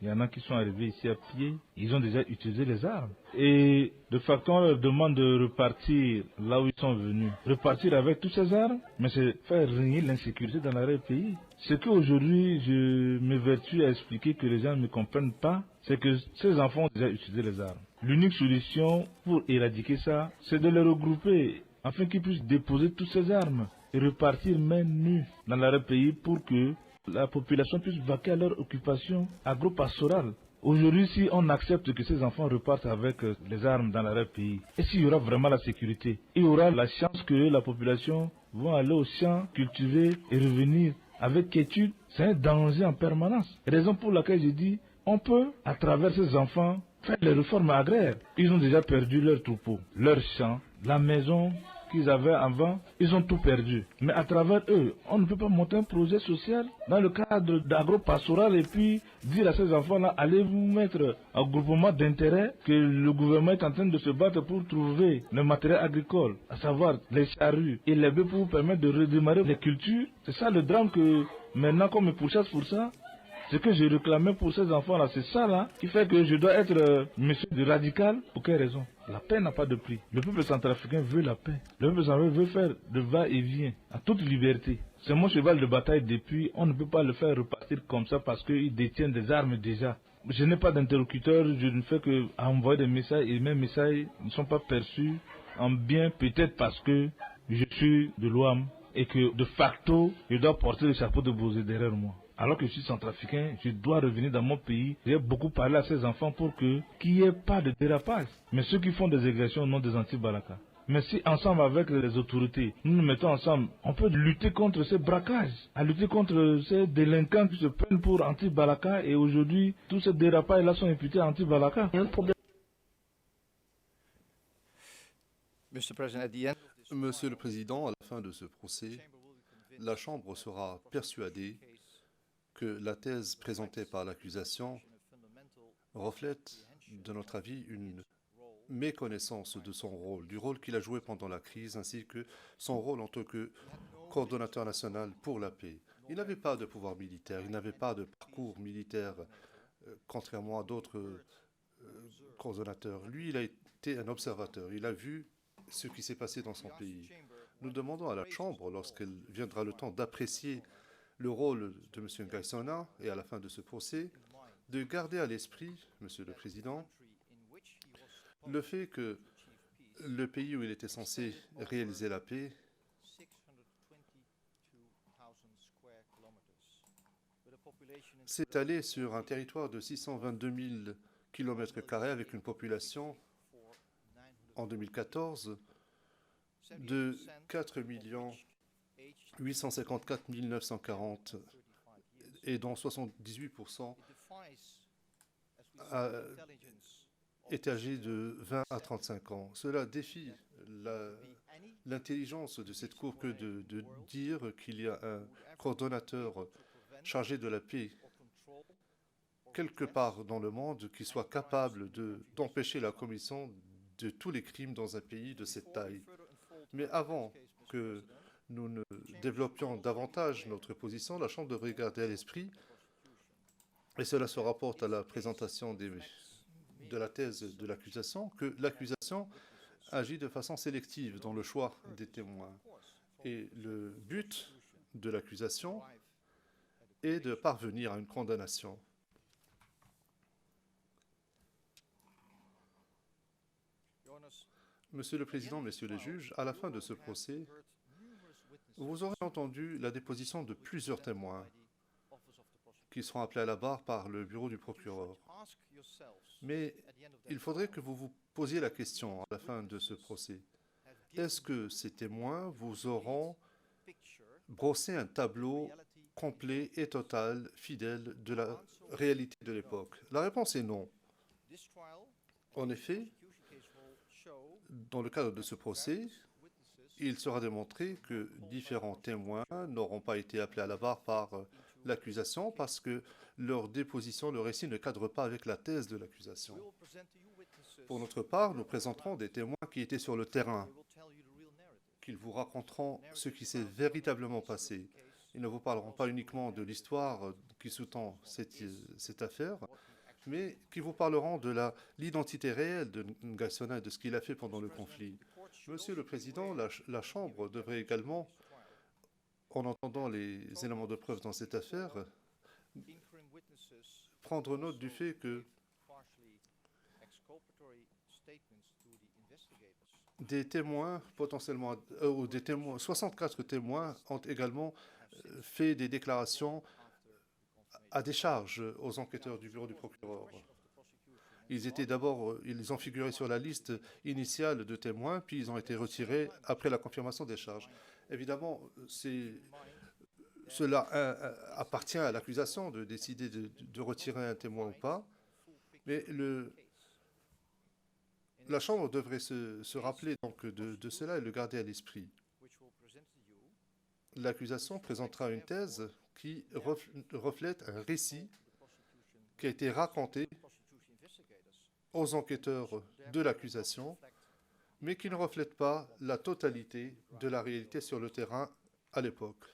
Il y en a qui sont arrivés ici à pied. Ils ont déjà utilisé les armes. Et de facto, on leur demande de repartir là où ils sont venus. Repartir avec toutes ces armes, mais c'est faire régner l'insécurité dans l'arrière-pays. Ce qu'aujourd'hui, je m'évertue à expliquer que les gens ne comprennent pas, c'est que ces enfants ont déjà utilisé les armes. L'unique solution pour éradiquer ça, c'est de les regrouper afin qu'ils puissent déposer toutes ces armes et repartir main nue dans l'arrière-pays pour que la population puisse vaquer à leur occupation agro-pastorale. Aujourd'hui, si on accepte que ces enfants repartent avec les armes dans l'arrière-pays, et s'il y aura vraiment la sécurité, il y aura la chance que la population va aller au champ, cultiver et revenir avec quiétude. C'est un danger en permanence. Raison pour laquelle je dis, on peut, à travers ces enfants, faire les réformes agraires. Ils ont déjà perdu leur troupeau, leur champ, la maison qu'ils avaient avant, ils ont tout perdu. Mais à travers eux, on ne peut pas monter un projet social dans le cadre d'agro-pastoral et puis dire à ces enfants-là, allez vous mettre en groupement d'intérêt que le gouvernement est en train de se battre pour trouver le matériel agricole, à savoir les charrues et les bœufs pour vous permettre de redémarrer les cultures. C'est ça le drame que maintenant qu'on me pourchasse pour ça. Ce que je réclamais pour ces enfants-là, c'est ça là qui fait que je dois être monsieur de radical. Pour quelle raison? La paix n'a pas de prix. Le peuple centrafricain veut la paix. Le peuple centrafricain veut faire de va-et-vient à toute liberté. C'est mon cheval de bataille depuis. On ne peut pas le faire repartir comme ça parce qu'il détient des armes déjà. Je n'ai pas d'interlocuteur. Je ne fais que envoyer des messages et mes messages ne sont pas perçus en bien, peut-être parce que je suis de l'OAM et que de facto, je dois porter le chapeau de Bosé derrière moi. Alors que je suis centrafricain, je dois revenir dans mon pays. J'ai beaucoup parlé à ces enfants pour qu'il n'y ait pas de dérapage. Mais ceux qui font des agressions au nom des anti-Balaka. Mais si ensemble avec les autorités, nous nous mettons ensemble, on peut lutter contre ces braquages, à lutter contre ces délinquants qui se prennent pour anti-Balaka et aujourd'hui, tous ces dérapages-là sont imputés à anti-Balaka. Monsieur le Président, à la fin de ce procès, la Chambre sera persuadée que la thèse présentée par l'accusation reflète, de notre avis, une méconnaissance de son rôle, du rôle qu'il a joué pendant la crise, ainsi que son rôle en tant que coordonnateur national pour la paix. Il n'avait pas de pouvoir militaire, il n'avait pas de parcours militaire, contrairement à d'autres coordonnateurs. Lui, il a été un observateur, il a vu ce qui s'est passé dans son pays. Nous demandons à la Chambre, lorsqu'il viendra le temps d'apprécier le rôle de M. Ngaïsona et à la fin de ce procès, de garder à l'esprit, Monsieur le Président, le fait que le pays où il était censé réaliser la paix s'est allé sur un territoire de 622 000 km² avec une population en 2014 de 4 854 940 et dont 78% étaient âgés de 20 à 35 ans. Cela défie l'intelligence de cette Cour que de dire qu'il y a un coordonnateur chargé de la paix quelque part dans le monde qui soit capable d'empêcher la commission de tous les crimes dans un pays de cette taille. Mais avant que nous ne développions davantage notre position, la Chambre devrait garder à l'esprit, et cela se rapporte à la présentation de la thèse de l'accusation, que l'accusation agit de façon sélective dans le choix des témoins. Et le but de l'accusation est de parvenir à une condamnation. Monsieur le Président, Messieurs les juges, à la fin de ce procès, vous aurez entendu la déposition de plusieurs témoins qui seront appelés à la barre par le bureau du procureur. Mais il faudrait que vous vous posiez la question à la fin de ce procès. Est-ce que ces témoins vous auront brossé un tableau complet et total, fidèle de la réalité de l'époque? La réponse est non. En effet, dans le cadre de ce procès, il sera démontré que différents témoins n'auront pas été appelés à la barre par l'accusation parce que leur déposition, leur récit ne cadre pas avec la thèse de l'accusation. Pour notre part, nous présenterons des témoins qui étaient sur le terrain, qu'ils vous raconteront ce qui s'est véritablement passé. Ils ne vous parleront pas uniquement de l'histoire qui sous-tend cette affaire, mais qui vous parleront de l'identité réelle de Ngaï Sona et de ce qu'il a fait pendant le conflit. Monsieur le Président, la Chambre devrait également, en entendant les éléments de preuve dans cette affaire, prendre note du fait que des témoins potentiellement, 64 témoins ont également fait des déclarations à décharge aux enquêteurs du bureau du procureur. Ils ont figuré sur la liste initiale de témoins, puis ils ont été retirés après la confirmation des charges. Évidemment, cela appartient à l'accusation de décider de retirer un témoin ou pas, mais la Chambre devrait se rappeler donc de cela et le garder à l'esprit. L'accusation présentera une thèse qui reflète un récit qui a été raconté aux enquêteurs de l'accusation, mais qui ne reflète pas la totalité de la réalité sur le terrain à l'époque.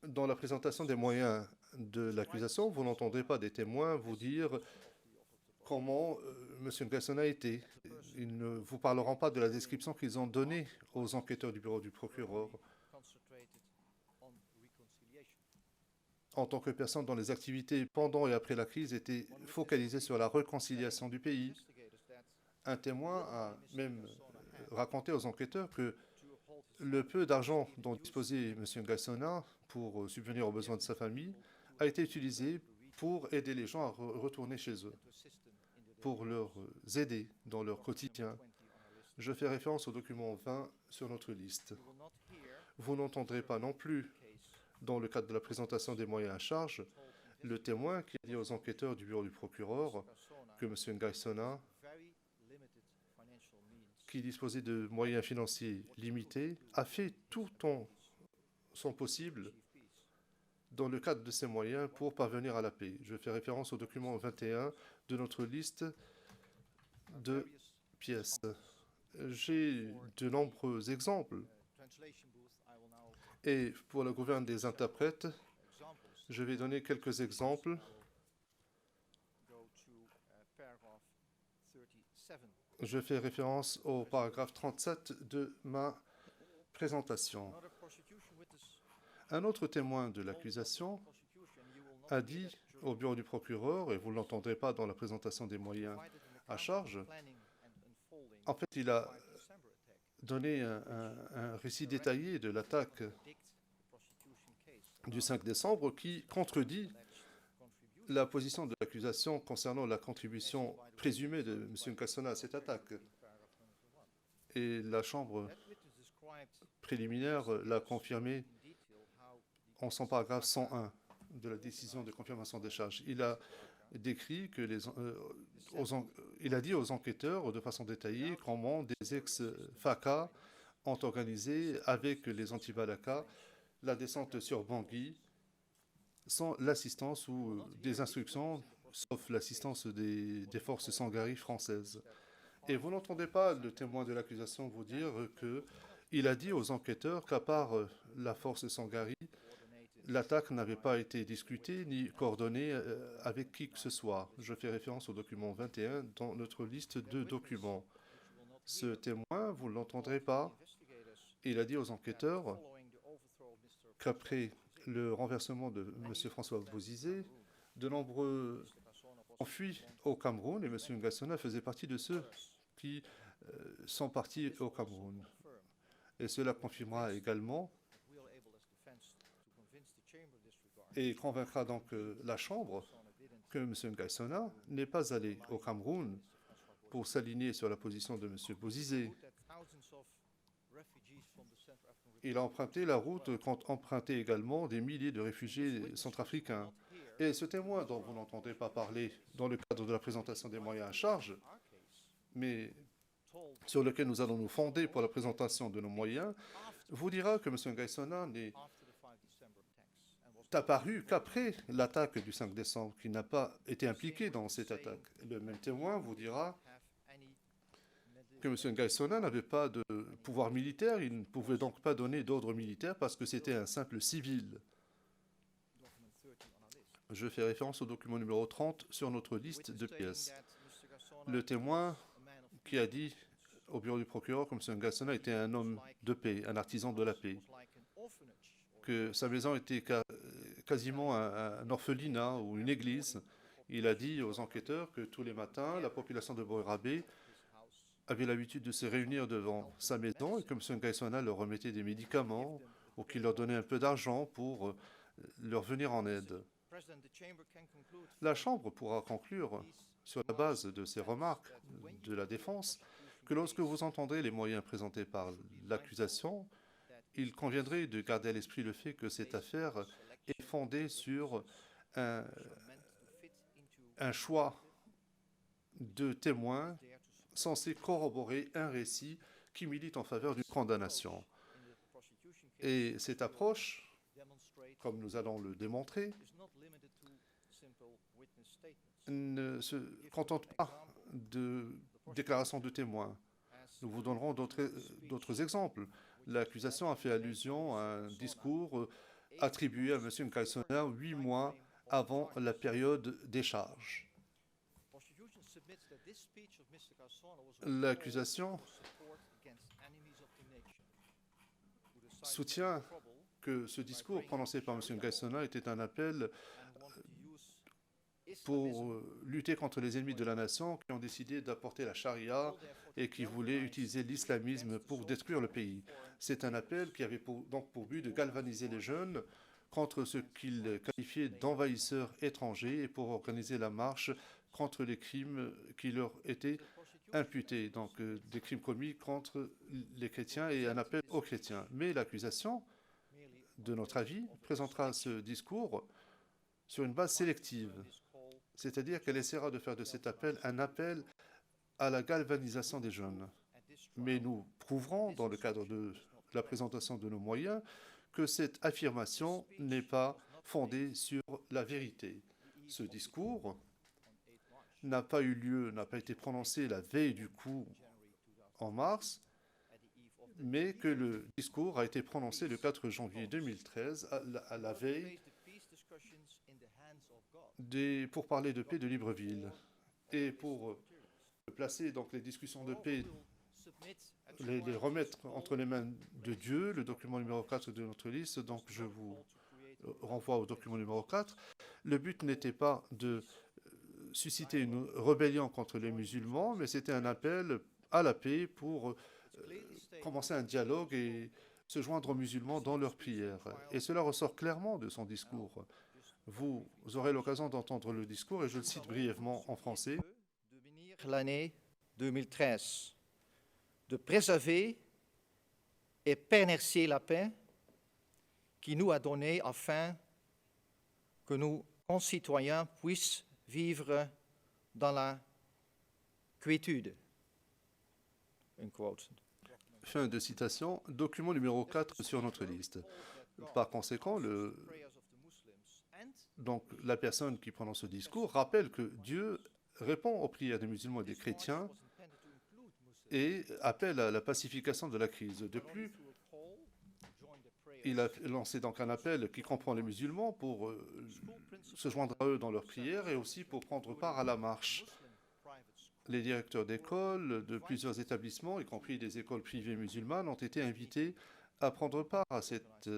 Dans la présentation des moyens de l'accusation, vous n'entendrez pas des témoins vous dire comment M. Ngaï Sona était. Ils ne vous parleront pas de la description qu'ils ont donnée aux enquêteurs du bureau du procureur en tant que personne dont les activités pendant et après la crise étaient focalisées sur la réconciliation du pays. Un témoin a même raconté aux enquêteurs que le peu d'argent dont disposait M. Ngaï Sona pour subvenir aux besoins de sa famille a été utilisé pour aider les gens à retourner chez eux, pour leur aider dans leur quotidien. Je fais référence au document 20 sur notre liste. Vous n'entendrez pas non plus, dans le cadre de la présentation des moyens à charge, le témoin qui a dit aux enquêteurs du bureau du procureur que M. Ngaï Sona, qui disposait de moyens financiers limités, a fait tout son possible dans le cadre de ces moyens pour parvenir à la paix. Je fais référence au document 21 de notre liste de pièces. J'ai de nombreux exemples. Et pour la gouverne des interprètes, je vais donner quelques exemples. Je fais référence au paragraphe 37 de ma présentation. Un autre témoin de l'accusation a dit au bureau du procureur, et vous ne l'entendrez pas dans la présentation des moyens à charge, en fait, il a donné un récit détaillé de l'attaque du 5 décembre qui contredit la position de l'accusation concernant la contribution présumée de M. Ngaï Sona à cette attaque. Et la Chambre préliminaire l'a confirmé en son paragraphe 101 de la décision de confirmation des charges. Il a décrit que il a dit aux enquêteurs de façon détaillée comment des ex-FACA ont organisé avec les anti-Balaka la descente sur Bangui sans l'assistance ou des instructions, sauf l'assistance des forces Sangari françaises. Et vous n'entendez pas le témoin de l'accusation vous dire qu'il a dit aux enquêteurs qu'à part la force Sangari, l'attaque n'avait pas été discutée ni coordonnée avec qui que ce soit. Je fais référence au document 21 dans notre liste de documents. Ce témoin, vous ne l'entendrez pas. Il a dit aux enquêteurs qu'après le renversement de M. François Bozizé, de nombreux fui au Cameroun et M. Ngassona faisait partie de ceux qui sont partis au Cameroun. Et cela confirmera également et convaincra donc la Chambre que M. Ngassona n'est pas allé au Cameroun pour s'aligner sur la position de M. Bozizé. Il a emprunté la route qu'ont emprunté également des milliers de réfugiés centrafricains. Et ce témoin dont vous n'entendez pas parler dans le cadre de la présentation des moyens à charge, mais sur lequel nous allons nous fonder pour la présentation de nos moyens, vous dira que M. Ngassona n'est apparu qu'après l'attaque du 5 décembre, qu'il n'a pas été impliqué dans cette attaque. Le même témoin vous dira que M. Ngassona n'avait pas de pouvoir militaire, il ne pouvait donc pas donner d'ordre militaire parce que c'était un simple civil. Je fais référence au document numéro 30 sur notre liste de pièces. Le témoin qui a dit au bureau du procureur que M. Ngassona était un homme de paix, un artisan de la paix, que sa maison était quasiment un orphelinat ou une église. Il a dit aux enquêteurs que tous les matins, la population de Boerabé avait l'habitude de se réunir devant sa maison et que M. Ngassona leur remettait des médicaments ou qu'il leur donnait un peu d'argent pour leur venir en aide. La Chambre pourra conclure, sur la base de ces remarques de la défense, que lorsque vous entendrez les moyens présentés par l'accusation, il conviendrait de garder à l'esprit le fait que cette affaire est fondée sur un choix de témoins censés corroborer un récit qui milite en faveur d'une condamnation. Et cette approche, comme nous allons le démontrer, ne se contente pas de déclarations de témoins. Nous vous donnerons d'autres exemples. L'accusation a fait allusion à un discours attribué à M. Ngassona 8 mois avant la période des charges. L'accusation soutient que ce discours prononcé par M. Ngassona était un appel pour lutter contre les ennemis de la nation qui ont décidé d'apporter la charia et qui voulaient utiliser l'islamisme pour détruire le pays. C'est un appel qui avait donc pour but de galvaniser les jeunes contre ce qu'ils qualifiaient d'envahisseurs étrangers et pour organiser la marche contre les crimes qui leur étaient imputés, donc des crimes commis contre les chrétiens et un appel aux chrétiens. Mais l'accusation, de notre avis, présentera ce discours sur une base sélective, c'est-à-dire qu'elle essaiera de faire de cet appel un appel à la galvanisation des jeunes. Mais nous prouverons, dans le cadre de la présentation de nos moyens, que cette affirmation n'est pas fondée sur la vérité. Ce discours n'a pas eu lieu, n'a pas été prononcé la veille du coup en mars, mais que le discours a été prononcé le 4 janvier 2013, à la veille des pourparlers de paix de Libreville. Et pour placer donc les discussions de paix, les remettre entre les mains de Dieu, le document numéro 4 de notre liste, donc je vous renvoie au document numéro 4, le but n'était pas de susciter une rébellion contre les musulmans, mais c'était un appel à la paix pour commencer un dialogue et se joindre aux musulmans dans leurs prières. Et cela ressort clairement de son discours. Vous aurez l'occasion d'entendre le discours et je le cite brièvement en français. L'année 2013, de préserver et pérenniser la paix qui nous a donnée afin que nos concitoyens puissent vivre dans la quiétude. Fin de citation, document numéro 4 sur notre liste. Par conséquent, donc, la personne qui prononce ce discours rappelle que Dieu répond aux prières des musulmans et des chrétiens et appelle à la pacification de la crise. De plus, il a lancé donc un appel qui comprend les musulmans pour se joindre à eux dans leurs prières et aussi pour prendre part à la marche. Les directeurs d'école de plusieurs établissements, y compris des écoles privées musulmanes, ont été invités à prendre part à cette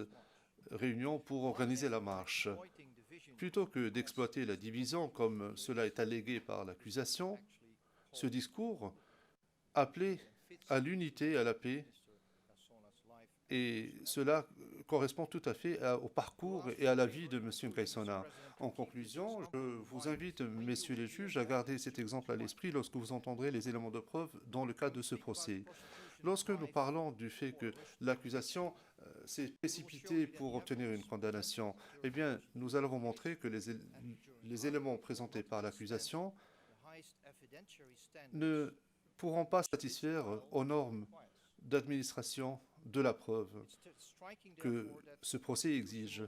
réunion pour organiser la marche. plutôt que d'exploiter la division comme cela est allégué par l'accusation, ce discours appelait à l'unité, à la paix, et cela correspond tout à fait au parcours et à la vie de M. Nkaïsona. En conclusion, je vous invite, messieurs les juges, à garder cet exemple à l'esprit lorsque vous entendrez les éléments de preuve dans le cadre de ce procès. Lorsque nous parlons du fait que l'accusation s'est précipitée pour obtenir une condamnation, eh bien, nous allons vous montrer que les éléments présentés par l'accusation ne pourront pas satisfaire aux normes d'administration de la preuve que ce procès exige.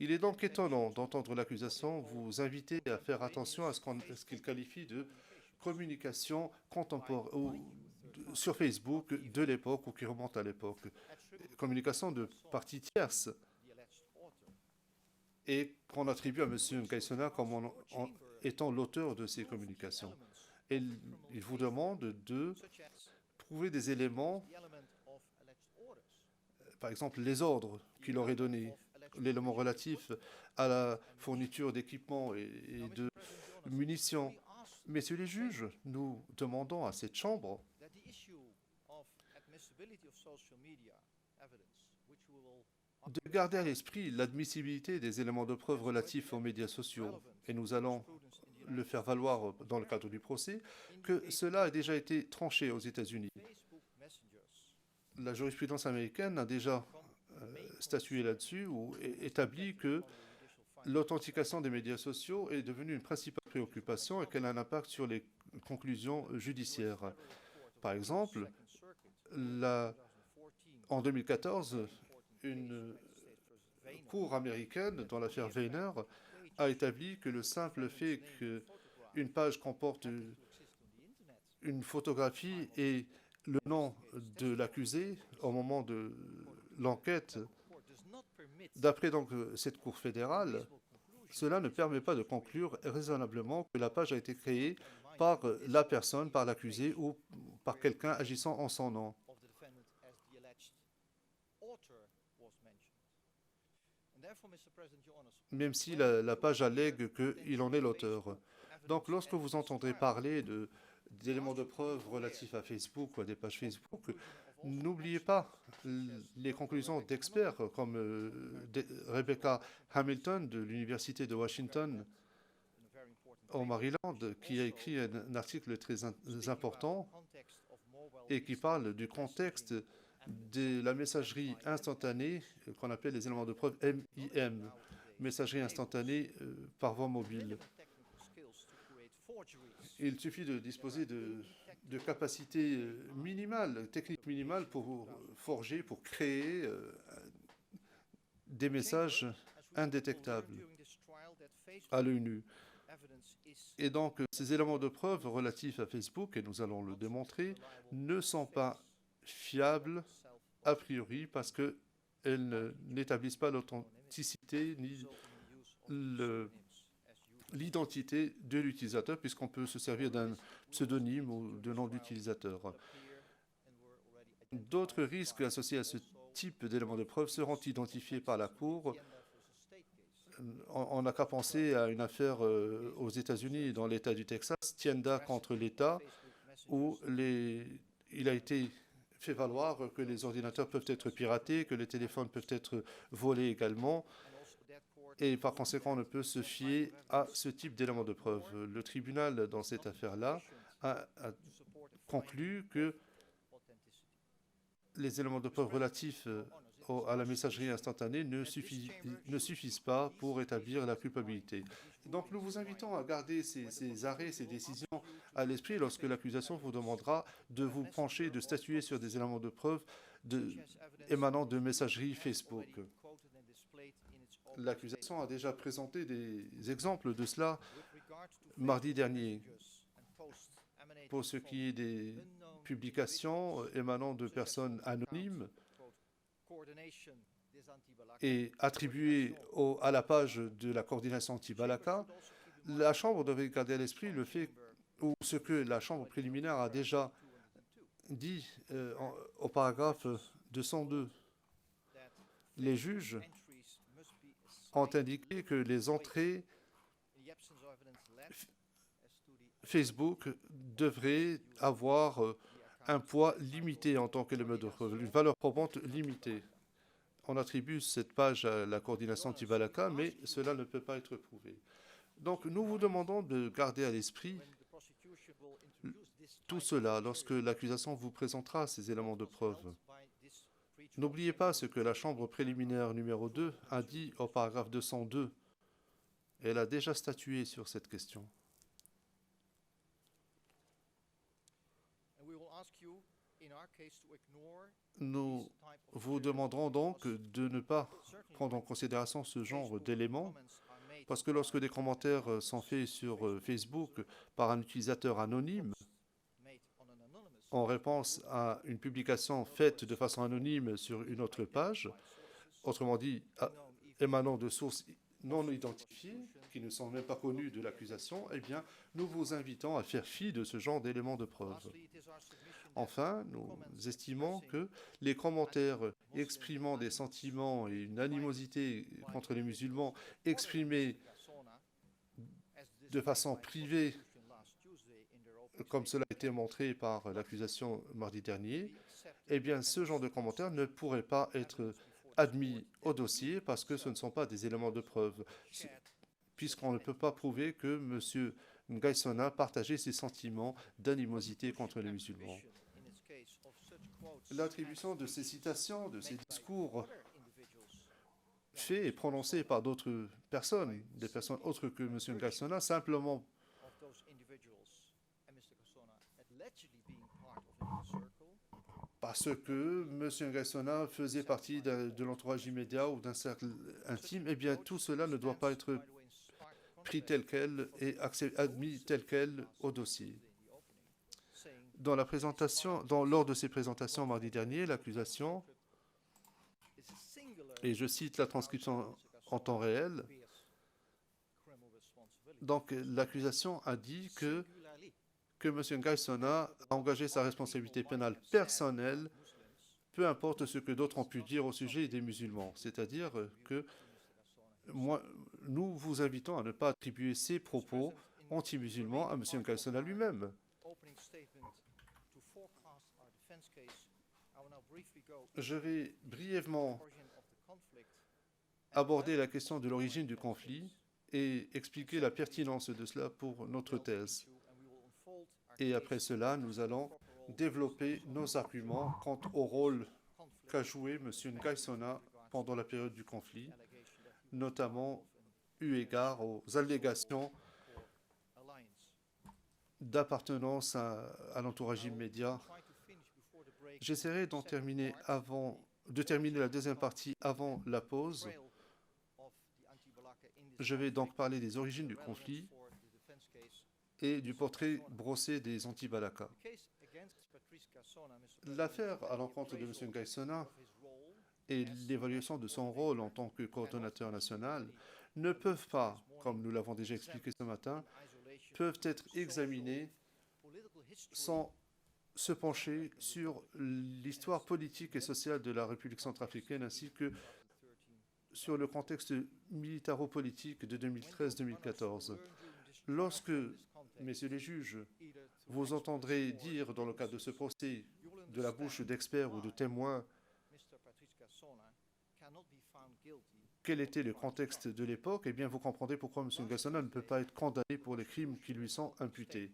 Il est donc étonnant d'entendre l'accusation vous inviter à faire attention à ce qu'il qualifie de communication contemporaine sur Facebook de l'époque ou qui remonte à l'époque. Communication de parties tierces et qu'on attribue à M. Nkaïsona comme étant l'auteur de ces communications. Et il vous demande de trouver des éléments, par exemple les ordres qu'il aurait donnés, l'élément relatif à la fourniture d'équipements et de munitions. Messieurs les juges, nous demandons à cette Chambre de garder à l'esprit l'admissibilité des éléments de preuve relatifs aux médias sociaux, et nous allons le faire valoir dans le cadre du procès, que cela a déjà été tranché aux États-Unis. La jurisprudence américaine a déjà statué là-dessus ou établi que l'authentication des médias sociaux est devenue une principale préoccupation et qu'elle a un impact sur les conclusions judiciaires. Par exemple, en 2014, une cour américaine, dans l'affaire Weiner, a établi que le simple fait qu'une page comporte une photographie et le nom de l'accusé au moment de l'enquête, d'après donc cette cour fédérale, cela ne permet pas de conclure raisonnablement que la page a été créée par la personne, par l'accusé ou par quelqu'un agissant en son nom. Même si la page allègue qu'il en est l'auteur. Donc, lorsque vous entendrez parler d'éléments de preuve relatifs à Facebook ou à des pages Facebook, n'oubliez pas les conclusions d'experts comme Rebecca Hamilton de l'Université de Washington au Maryland, qui a écrit un article très important et qui parle du contexte de la messagerie instantanée qu'on appelle les éléments de preuve MIM, messagerie instantanée par voie mobile. Il suffit de disposer de capacités minimales, techniques minimales pour forger, pour créer des messages indétectables à l'œil nu. Et donc, ces éléments de preuve relatifs à Facebook, et nous allons le démontrer, ne sont pas fiables a priori parce qu'elles n'établissent pas l'authenticité ni l'identité de l'utilisateur, puisqu'on peut se servir d'un pseudonyme ou de nom d'utilisateur. D'autres risques associés à ce type d'éléments de preuve seront identifiés par la Cour. On n'a qu'à penser à une affaire aux États-Unis, dans l'État du Texas, Tienda contre l'État, où il a été fait valoir que les ordinateurs peuvent être piratés, que les téléphones peuvent être volés également, et par conséquent, on ne peut se fier à ce type d'éléments de preuve. Le tribunal, dans cette affaire-là, a conclu que les éléments de preuve relatifs à la messagerie instantanée ne suffisent pas pour établir la culpabilité. Donc nous vous invitons à garder ces arrêts, ces décisions à l'esprit lorsque l'accusation vous demandera de vous pencher, de statuer sur des éléments de preuve émanant de messagerie Facebook. L'accusation a déjà présenté des exemples de cela mardi dernier. Pour ce qui est des publications émanant de personnes anonymes et attribuées à la page de la coordination anti-Balaka, la Chambre devait garder à l'esprit le fait, ou ce que la Chambre préliminaire a déjà dit au paragraphe 202. Les juges ont indiqué que les entrées Facebook devraient avoir un poids limité en tant qu'élément de preuve, une valeur probante limitée. On attribue cette page à la coordination anti-Balaka, mais cela ne peut pas être prouvé. Donc, nous vous demandons de garder à l'esprit tout cela lorsque l'accusation vous présentera ces éléments de preuve. N'oubliez pas ce que la Chambre préliminaire numéro 2 a dit au paragraphe 202. Elle a déjà statué sur cette question. Nous vous demanderons donc de ne pas prendre en considération ce genre d'éléments, parce que lorsque des commentaires sont faits sur Facebook par un utilisateur anonyme, en réponse à une publication faite de façon anonyme sur une autre page, autrement dit, émanant de sources non identifiées, qui ne sont même pas connues de l'accusation, eh bien, nous vous invitons à faire fi de ce genre d'éléments de preuve. Enfin, nous estimons que les commentaires exprimant des sentiments et une animosité contre les musulmans exprimés de façon privée, comme cela a été montré par l'accusation mardi dernier, eh bien, ce genre de commentaires ne pourrait pas être admis au dossier parce que ce ne sont pas des éléments de preuve, puisqu'on ne peut pas prouver que M. Ngaïsona partageait ses sentiments d'animosité contre les musulmans. L'attribution de ces citations, de ces discours faits et prononcés par d'autres personnes, des personnes autres que M. Ngaïsona, simplement parce que M. Ngaïsona faisait partie de l'entourage immédiat ou d'un cercle intime, eh bien tout cela ne doit pas être pris tel quel et admis tel quel au dossier. Lors de ses présentations mardi dernier, l'accusation, et je cite la transcription en temps réel, donc l'accusation a dit que M. Ngaïsona a engagé sa responsabilité pénale personnelle, peu importe ce que d'autres ont pu dire au sujet des musulmans. C'est-à-dire que nous vous invitons à ne pas attribuer ces propos anti-musulmans à M. Ngaïsona lui-même. Je vais brièvement aborder la question de l'origine du conflit et expliquer la pertinence de cela pour notre thèse. Et après cela, nous allons développer nos arguments quant au rôle qu'a joué M. Ngaïsona pendant la période du conflit, notamment eu égard aux allégations d'appartenance à l'entourage immédiat. J'essaierai de terminer la deuxième partie avant la pause. Je vais donc parler des origines du conflit et du portrait brossé des anti-Balaka. L'affaire à l'encontre de M. Ngaïsona et l'évaluation de son rôle en tant que coordonnateur national ne peuvent pas, comme nous l'avons déjà expliqué ce matin, peuvent être examinées sans se pencher sur l'histoire politique et sociale de la République centrafricaine ainsi que sur le contexte militaro-politique de 2013-2014. Lorsque, messieurs les juges, vous entendrez dire dans le cadre de ce procès de la bouche d'experts ou de témoins quel était le contexte de l'époque, eh bien vous comprendrez pourquoi M. Ngaïsona ne peut pas être condamné pour les crimes qui lui sont imputés.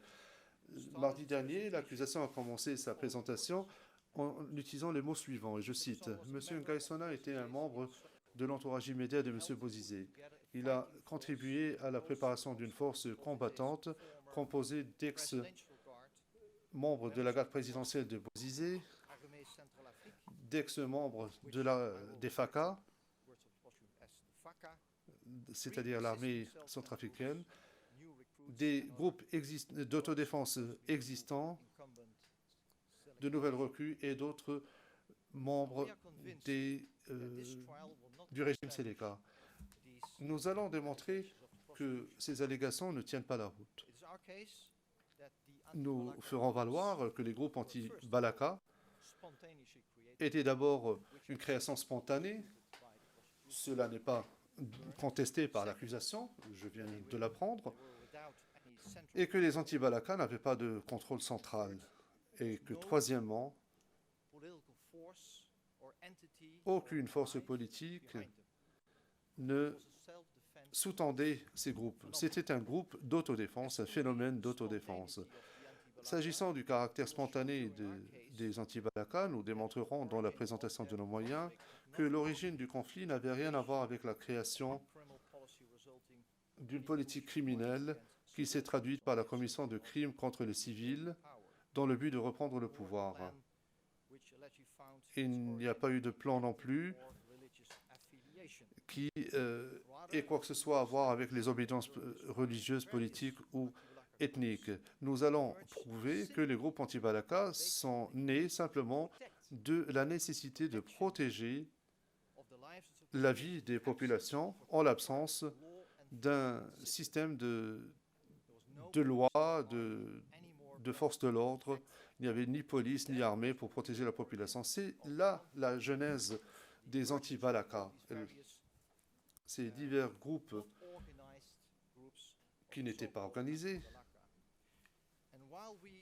Mardi dernier, l'accusation a commencé sa présentation en utilisant les mots suivants, et je cite, « M. Ngaïsona était un membre de l'entourage immédiat de M. Bozizé. Il a contribué à la préparation d'une force combattante composée d'ex-membres de la garde présidentielle de Bozizé, d'ex-membres des FACA, c'est-à-dire l'armée centrafricaine, des groupes d'autodéfense existants, de nouvelles recrues et d'autres membres du régime Séléka. Nous allons démontrer que ces allégations ne tiennent pas la route. Nous ferons valoir que les groupes anti-Balaka étaient d'abord une création spontanée. Cela n'est pas contesté par l'accusation, je viens de l'apprendre, et que les anti-Balaka n'avaient pas de contrôle central. Et que troisièmement, aucune force politique ne sous-tendait ces groupes. C'était un groupe d'autodéfense, un phénomène d'autodéfense. S'agissant du caractère spontané des anti-Balaka, nous démontrerons dans la présentation de nos moyens que l'origine du conflit n'avait rien à voir avec la création d'une politique criminelle qui s'est traduite par la commission de crimes contre les civils dans le but de reprendre le pouvoir. Il n'y a pas eu de plan non plus qui ait quoi que ce soit à voir avec les obédiences religieuses, politiques ou ethniques. Nous allons prouver que les groupes anti-Balaka sont nés simplement de la nécessité de protéger la vie des populations en l'absence d'un système de loi, de force de l'ordre. Il n'y avait ni police ni armée pour protéger la population. C'est là la genèse des anti-Balaka. Ces divers groupes qui n'étaient pas organisés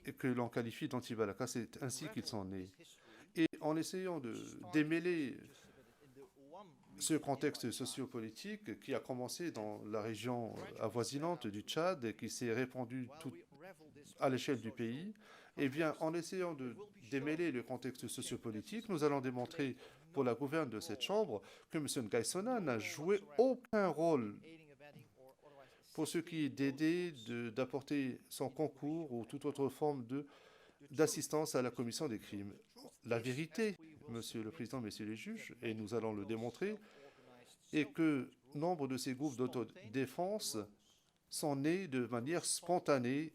et que l'on qualifie d'anti-Balaka, c'est ainsi qu'ils sont nés. Et en essayant de démêler ce contexte sociopolitique qui a commencé dans la région avoisinante du Tchad et qui s'est répandu à l'échelle du pays, eh bien, en essayant de démêler le contexte sociopolitique, nous allons démontrer pour la gouverne de cette Chambre que M. Ngaïsona n'a joué aucun rôle pour ce qui est d'aider, d'apporter son concours ou toute autre forme d'assistance à la commission des crimes. La vérité, Monsieur le Président, Messieurs les juges, et nous allons le démontrer, est que nombre de ces groupes d'autodéfense sont nés de manière spontanée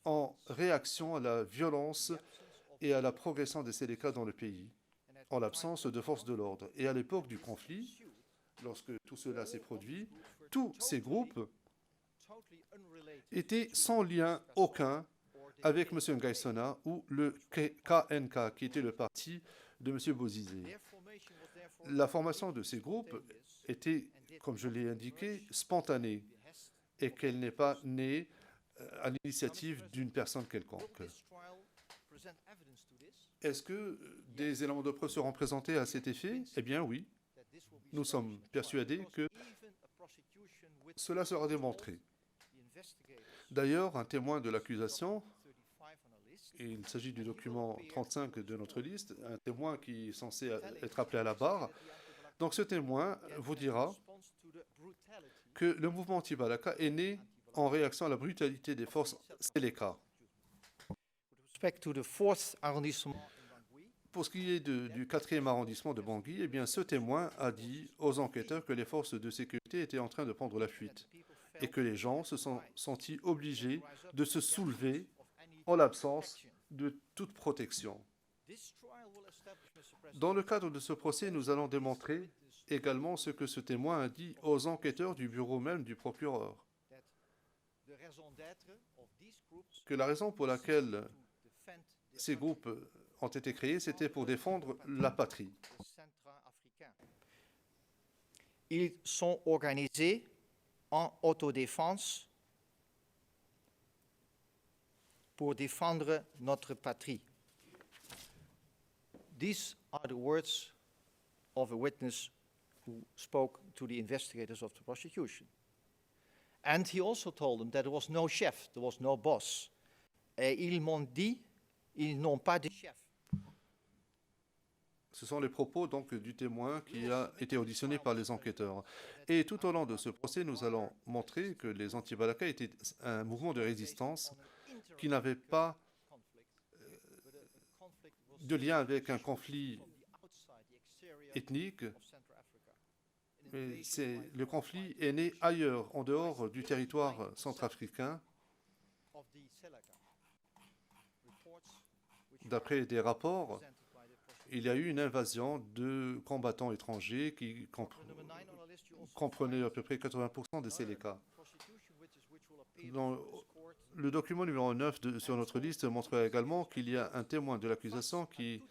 en réaction à la violence et à la progression des Séléka dans le pays, en l'absence de forces de l'ordre. Et à l'époque du conflit, lorsque tout cela s'est produit, tous ces groupes étaient sans lien aucun avec M. Ngaïsona ou le KNK, qui était le parti de M. Bozizé. La formation de ces groupes était, comme je l'ai indiqué, spontanée et qu'elle n'est pas née à l'initiative d'une personne quelconque. Est-ce que des éléments de preuve seront présentés à cet effet? Eh bien oui. Nous sommes persuadés que cela sera démontré. D'ailleurs, un témoin de l'accusation, et il s'agit du document 35 de notre liste, un témoin qui est censé être appelé à la barre. Donc ce témoin vous dira que le mouvement anti-Balaka est né en réaction à la brutalité des forces Séléka. Pour ce qui est du 4e arrondissement de Bangui, eh bien, ce témoin a dit aux enquêteurs que les forces de sécurité étaient en train de prendre la fuite et que les gens se sont sentis obligés de se soulever en l'absence de toute protection. Dans le cadre de ce procès, nous allons démontrer également ce que ce témoin a dit aux enquêteurs du bureau même du procureur, que la raison pour laquelle ces groupes ont été créés, c'était pour défendre la patrie. Ils sont organisés en autodéfense pour défendre notre patrie. These are the words of a witness who spoke to the investigators of the prosecution. And he also told them that there was no chef, there was no boss. Et ils m'ont dit, ils n'ont pas de chef. Ce sont les propos donc du témoin qui a été auditionné par les enquêteurs. Et tout au long de ce procès, nous allons montrer que les anti-Balaka étaient un mouvement de résistance qui n'avait pas de lien avec un conflit ethnique. Mais le conflit est né ailleurs, en dehors du territoire centrafricain. D'après des rapports, il y a eu une invasion de combattants étrangers qui comprenaient à peu près 80% des Séléka. Dans le document numéro 9 sur notre liste montre également qu'il y a un témoin de l'accusation qui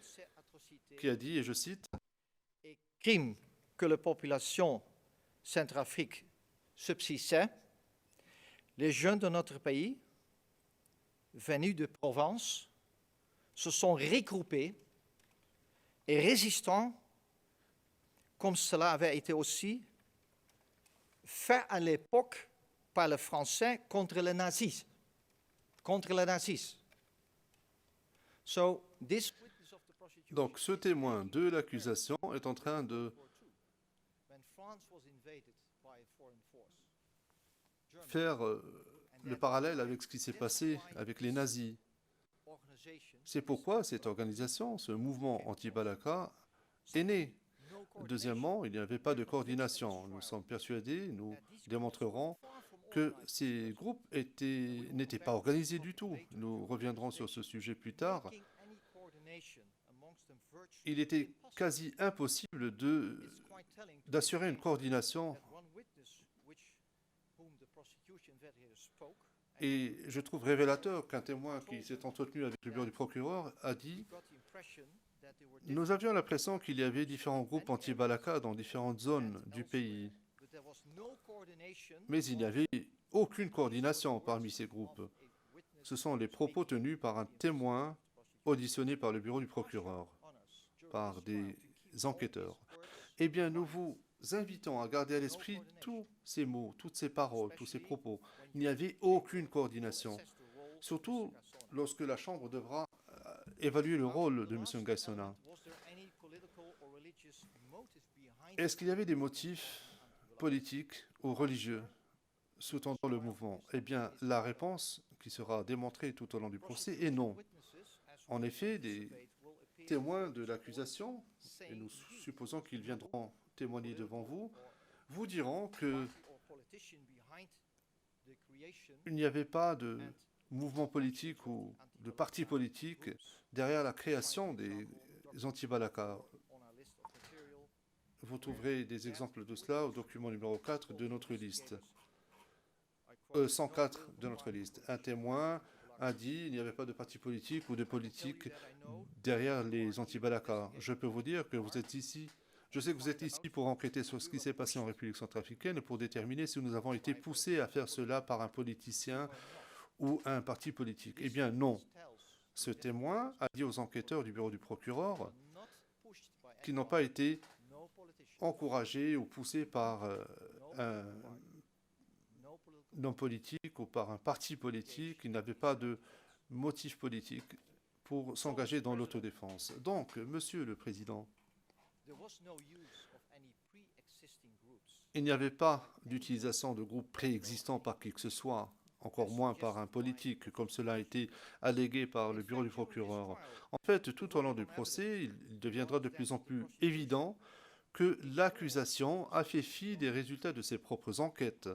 a dit, et je cite, Crimes que la population Centrafrique subsistait, les jeunes de notre pays, venus de Provence, se sont regroupés et résistant, comme cela avait été aussi fait à l'époque par les Français contre les nazis. Donc ce témoin de l'accusation est en train de faire le parallèle avec ce qui s'est passé avec les nazis. C'est pourquoi cette organisation, ce mouvement anti-Balaka, est né. Deuxièmement, il n'y avait pas de coordination. Nous sommes persuadés, nous démontrerons que ces groupes n'étaient pas organisés du tout. Nous reviendrons sur ce sujet plus tard. Il était quasi impossible d'assurer une coordination. Et je trouve révélateur qu'un témoin qui s'est entretenu avec le bureau du procureur a dit « Nous avions l'impression qu'il y avait différents groupes anti-Balaka dans différentes zones du pays, mais il n'y avait aucune coordination parmi ces groupes. » Ce sont les propos tenus par un témoin auditionné par le bureau du procureur, par des enquêteurs. Eh bien, nous vous invitons à garder à l'esprit tous ces mots, toutes ces paroles, tous ces propos. Il n'y avait aucune coordination, surtout lorsque la Chambre devra évaluer le rôle de M. Ngaïsona. Est-ce qu'il y avait des motifs politiques ou religieux sous-tendant le mouvement? Eh bien, la réponse qui sera démontrée tout au long du procès est non. En effet, des témoins de l'accusation, et nous supposons qu'ils viendront témoigner devant vous, vous diront que il n'y avait pas de mouvement politique ou de parti politique derrière la création des anti-Balaka. Vous trouverez des exemples de cela au document numéro 4 de notre liste. 104 de notre liste. Un témoin a dit qu'il n'y avait pas de parti politique ou de politique derrière les anti-Balaka. Je peux vous dire que vous êtes ici. Je sais que vous êtes ici pour enquêter sur ce qui s'est passé en République centrafricaine et pour déterminer si nous avons été poussés à faire cela par un politicien ou un parti politique. Eh bien, non. Ce témoin a dit aux enquêteurs du bureau du procureur qu'ils n'ont pas été encouragés ou poussés par un homme politique ou par un parti politique. Ils n'avaient pas de motif politique pour s'engager dans l'autodéfense. Donc, Monsieur le Président, il n'y avait pas d'utilisation de groupes préexistants par qui que ce soit, encore moins par un politique, comme cela a été allégué par le bureau du procureur. En fait, tout au long du procès, il deviendra de plus en plus évident que l'accusation a fait fi des résultats de ses propres enquêtes.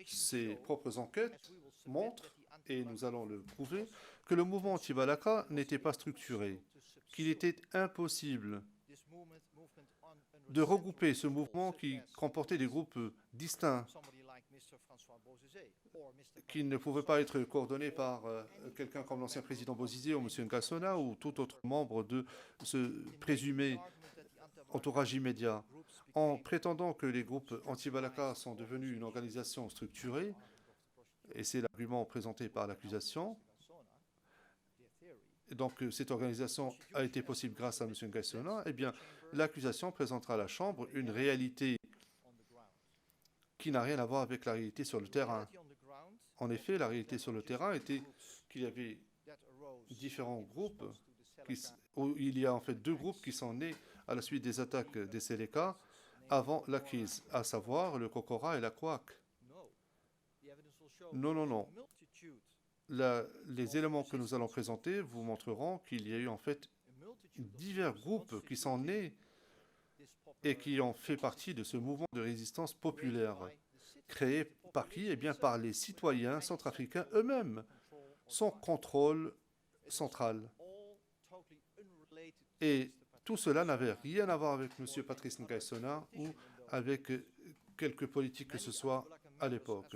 Ses propres enquêtes montrent, et nous allons le prouver, que le mouvement anti-Balaka n'était pas structuré, qu'il était impossible de regrouper ce mouvement qui comportait des groupes distincts, qui ne pouvaient pas être coordonnés par quelqu'un comme l'ancien président Bozizé ou M. Ngaïsona ou tout autre membre de ce présumé entourage immédiat. En prétendant que les groupes anti-Balaka sont devenus une organisation structurée, et c'est l'argument présenté par l'accusation, donc cette organisation a été possible grâce à M. Ngaïsona, eh bien, l'accusation présentera à la Chambre une réalité qui n'a rien à voir avec la réalité sur le terrain. En effet, la réalité sur le terrain était qu'il y avait différents groupes, il y a en fait deux groupes qui sont nés à la suite des attaques des Seleka avant la crise, à savoir le Kokora et la Kouak. Non, non, non. Les éléments que nous allons présenter vous montreront qu'il y a eu en fait divers groupes qui sont nés et qui ont fait partie de ce mouvement de résistance populaire, créé par qui? Eh bien, par les citoyens centrafricains eux-mêmes, sans contrôle central. Et tout cela n'avait rien à voir avec M. Patrice Ngaïsona ou avec quelque politique que ce soit à l'époque.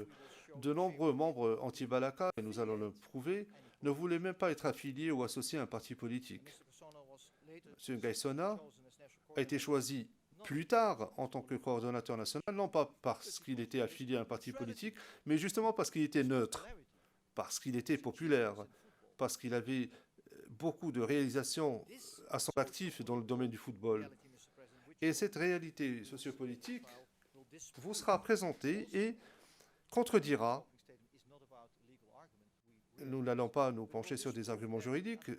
De nombreux membres anti-Balaka, et nous allons le prouver, ne voulaient même pas être affiliés ou associés à un parti politique. M. Ngaïsona a été choisi plus tard en tant que coordonnateur national, non pas parce qu'il était affilié à un parti politique, mais justement parce qu'il était neutre, parce qu'il était populaire, parce qu'il avait beaucoup de réalisations à son actif dans le domaine du football. Et cette réalité sociopolitique vous sera présentée et contredira. Nous n'allons pas nous pencher sur des arguments juridiques,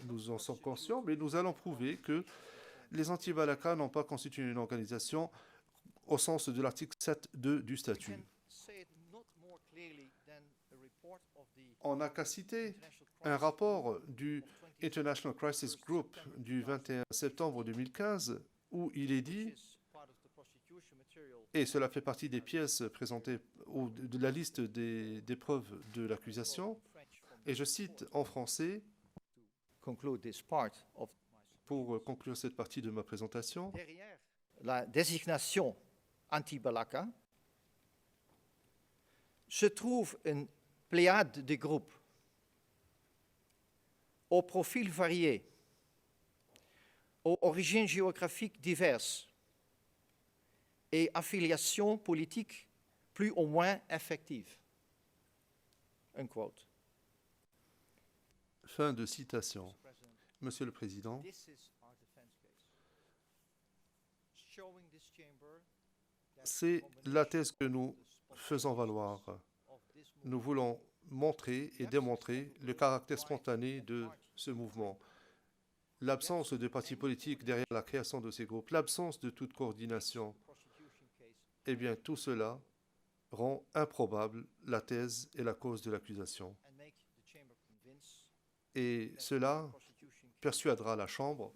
nous en sommes conscients, mais nous allons prouver que les anti-Balaka n'ont pas constitué une organisation au sens de l'article 7.2 du statut. On n'a qu'à citer un rapport du International Crisis Group du 21 septembre 2015 où il est dit, et cela fait partie des pièces présentées ou de la liste des preuves de l'accusation, et je cite en français pour conclure cette partie de ma présentation. La désignation anti-Balaka se trouve une pléiade de groupes aux profils variés, aux origines géographiques diverses et affiliations politiques plus ou moins effectives. Unquote. Fin de citation. Monsieur le Président, c'est la thèse que nous faisons valoir. Nous voulons montrer et démontrer le caractère spontané de ce mouvement. L'absence de partis politiques derrière la création de ces groupes, l'absence de toute coordination, eh bien tout cela rend improbable la thèse et la cause de l'accusation. Et cela persuadera la Chambre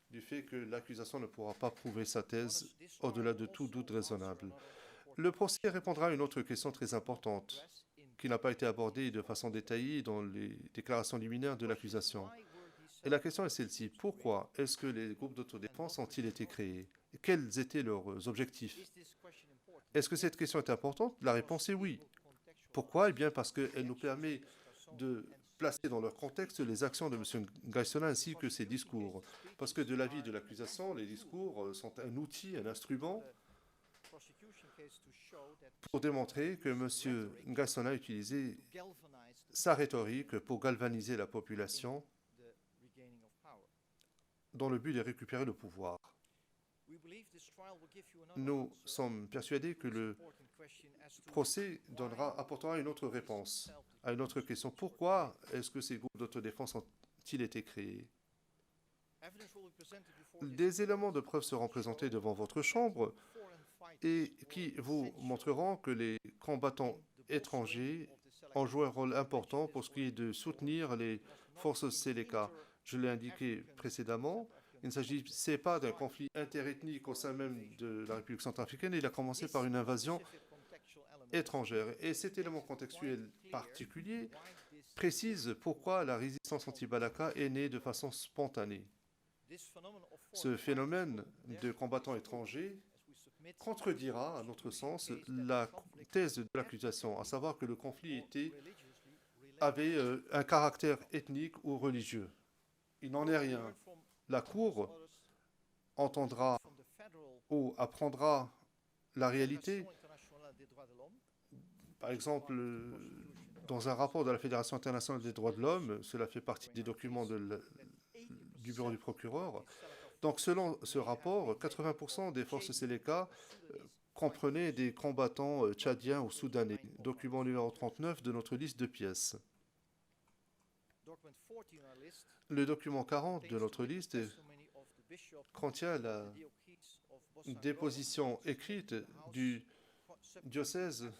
du fait que l'accusation ne pourra pas prouver sa thèse au-delà de tout doute raisonnable. Le procès répondra à une autre question très importante qui n'a pas été abordée de façon détaillée dans les déclarations liminaires de l'accusation. Et la question est celle-ci. Pourquoi est-ce que les groupes d'autodéfense ont-ils été créés? Quels étaient leurs objectifs? Est-ce que cette question est importante? La réponse est oui. Pourquoi? Eh bien parce qu'elle nous permet de placer dans leur contexte les actions de M. Ngaïsona ainsi que ses discours. Parce que de l'avis de l'accusation, les discours sont un outil, un instrument pour démontrer que M. Ngaïsona a utilisé sa rhétorique pour galvaniser la population dans le but de récupérer le pouvoir. Nous sommes persuadés que le procès apportera une autre réponse à une autre question. Pourquoi est-ce que ces groupes d'autodéfense ont-ils été créés? Des éléments de preuve seront présentés devant votre Chambre et qui vous montreront que les combattants étrangers ont joué un rôle important pour ce qui est de soutenir les forces Séléka. Je l'ai indiqué précédemment, il ne s'agissait pas d'un conflit interethnique au sein même de la République centrafricaine. Il a commencé par une invasion étrangère. Et cet élément contextuel particulier précise pourquoi la résistance anti-Balaka est née de façon spontanée. Ce phénomène de combattants étrangers contredira, à notre sens, la thèse de l'accusation, à savoir que le conflit avait un caractère ethnique ou religieux. Il n'en est rien. La Cour entendra ou apprendra la réalité. Par exemple, dans un rapport de la Fédération internationale des droits de l'homme, cela fait partie des documents du bureau du procureur. Donc, selon ce rapport, 80% des forces Séléka comprenaient des combattants tchadiens ou soudanais. Document numéro 39 de notre liste de pièces. Le document 40 de notre liste contient la déposition écrite du diocèse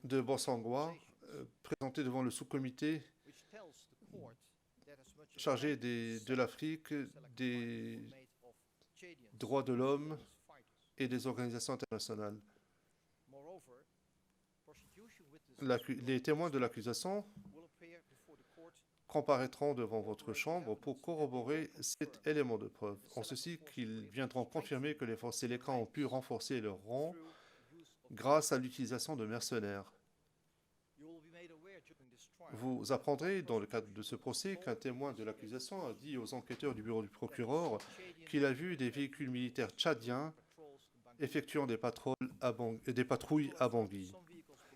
de Bossangoa, présenté devant le sous-comité chargé de l'Afrique, des droits de l'homme et des organisations internationales. Les témoins de l'accusation comparaîtront devant votre Chambre pour corroborer cet élément de preuve, en ceci qu'ils viendront confirmer que les forces Séléka ont pu renforcer leur rang grâce à l'utilisation de mercenaires. Vous apprendrez dans le cadre de ce procès qu'un témoin de l'accusation a dit aux enquêteurs du bureau du procureur qu'il a vu des véhicules militaires tchadiens effectuant des patrouilles à Bangui.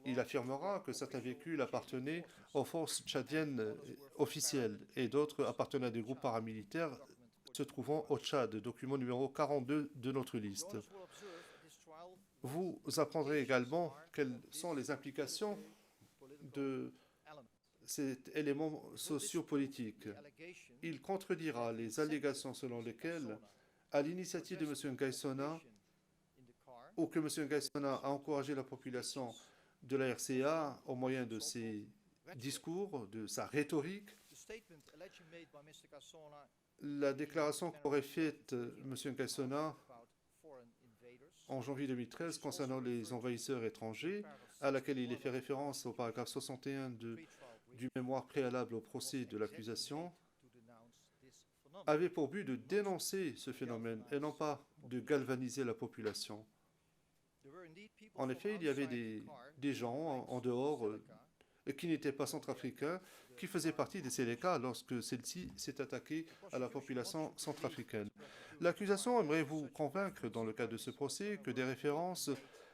Il affirmera que certains véhicules appartenaient aux forces tchadiennes officielles et d'autres appartenaient à des groupes paramilitaires se trouvant au Tchad, document numéro 42 de notre liste. Vous apprendrez également quelles sont les implications de cet élément sociopolitique. Il contredira les allégations selon lesquelles, à l'initiative de M. Ngaïsona, ou que M. Ngaïsona a encouragé la population de la RCA au moyen de ses discours, de sa rhétorique. La déclaration qu'aurait faite M. Ngaïsona en janvier 2013 concernant les envahisseurs étrangers, à laquelle il est fait référence au paragraphe 61 du mémoire préalable au procès de l'accusation, avait pour but de dénoncer ce phénomène et non pas de galvaniser la population. En effet, il y avait des gens en dehors qui n'étaient pas centrafricains, qui faisaient partie des Séléka lorsque celle-ci s'est attaquée à la population centrafricaine. L'accusation aimerait vous convaincre, dans le cadre de ce procès, que des références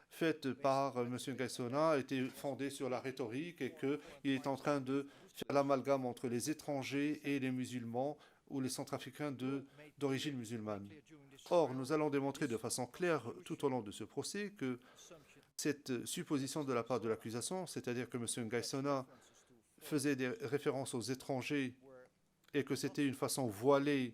faites par M. Ngaïsona étaient fondées sur la rhétorique et qu'il est en train de faire l'amalgame entre les étrangers et les musulmans ou les centrafricains d'origine musulmane. Or, nous allons démontrer de façon claire tout au long de ce procès que cette supposition de la part de l'accusation, c'est-à-dire que M. Ngaïsona faisait des références aux étrangers et que c'était une façon voilée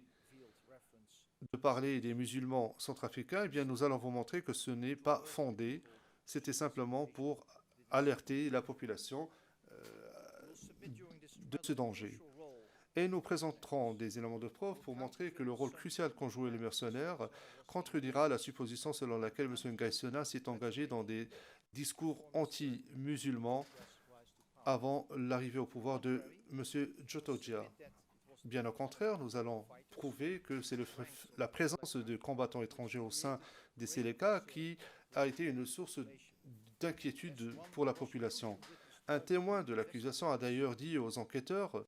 de parler des musulmans centrafricains, eh bien nous allons vous montrer que ce n'est pas fondé, c'était simplement pour alerter la population de ce danger. Et nous présenterons des éléments de preuve pour montrer que le rôle crucial qu'ont joué les mercenaires contredira la supposition selon laquelle M. Ngaïsona s'est engagé dans des discours anti-musulmans avant l'arrivée au pouvoir de M. Jotodia. Bien au contraire, nous allons prouver que c'est la présence de combattants étrangers au sein des Séléka qui a été une source d'inquiétude pour la population. Un témoin de l'accusation a d'ailleurs dit aux enquêteurs,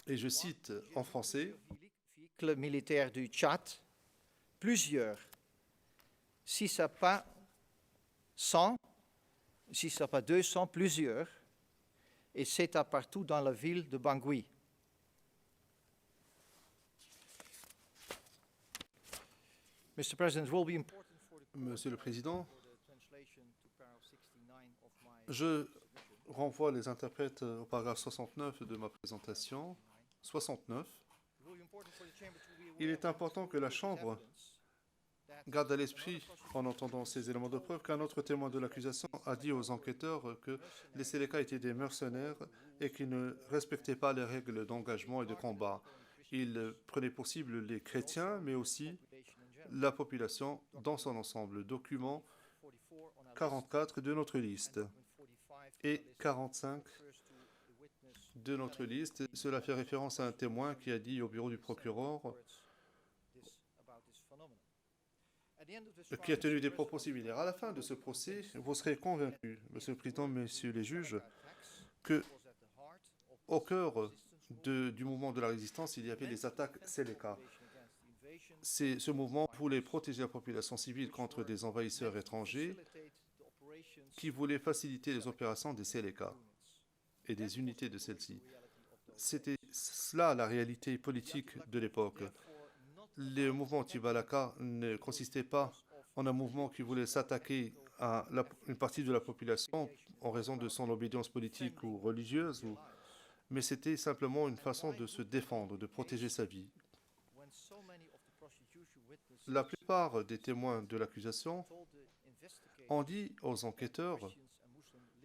et je cite en français, « militaire du Tchad, plusieurs, si ce n'est pas 100, si ce n'est pas 200, plusieurs, et c'est partout dans la ville de Bangui. » Monsieur le Président, je renvoie les interprètes au paragraphe 69 de ma présentation. 69. Il est important que la Chambre garde à l'esprit, en entendant ces éléments de preuve, qu'un autre témoin de l'accusation a dit aux enquêteurs que les Séléka étaient des mercenaires et qu'ils ne respectaient pas les règles d'engagement et de combat. Ils prenaient pour cible les chrétiens, mais aussi la population dans son ensemble. Document 44 de notre liste et 45 de notre liste. Cela fait référence à un témoin qui a dit au bureau du procureur, qui a tenu des propos similaires. À la fin de ce procès, vous serez convaincus, Monsieur le Président, Messieurs les juges, que au cœur du mouvement de la résistance, il y avait les attaques Séléka. Ce mouvement voulait protéger la population civile contre des envahisseurs étrangers qui voulaient faciliter les opérations des Séléka et des unités de celles-ci. C'était cela la réalité politique de l'époque. Le mouvement anti-Balaka ne consistait pas en un mouvement qui voulait s'attaquer à une partie de la population en raison de son obédience politique ou religieuse, mais c'était simplement une façon de se défendre, de protéger sa vie. La plupart des témoins de l'accusation ont dit aux enquêteurs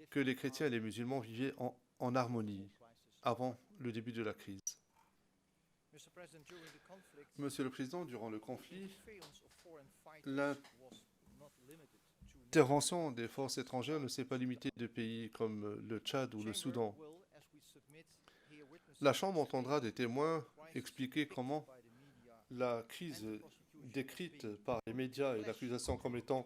que les chrétiens et les musulmans vivaient en harmonie avant le début de la crise. Monsieur le Président, durant le conflit, l'intervention des forces étrangères ne s'est pas limitée de pays comme le Tchad ou le Soudan. La Chambre entendra des témoins expliquer comment la crise décrite par les médias et l'accusation comme étant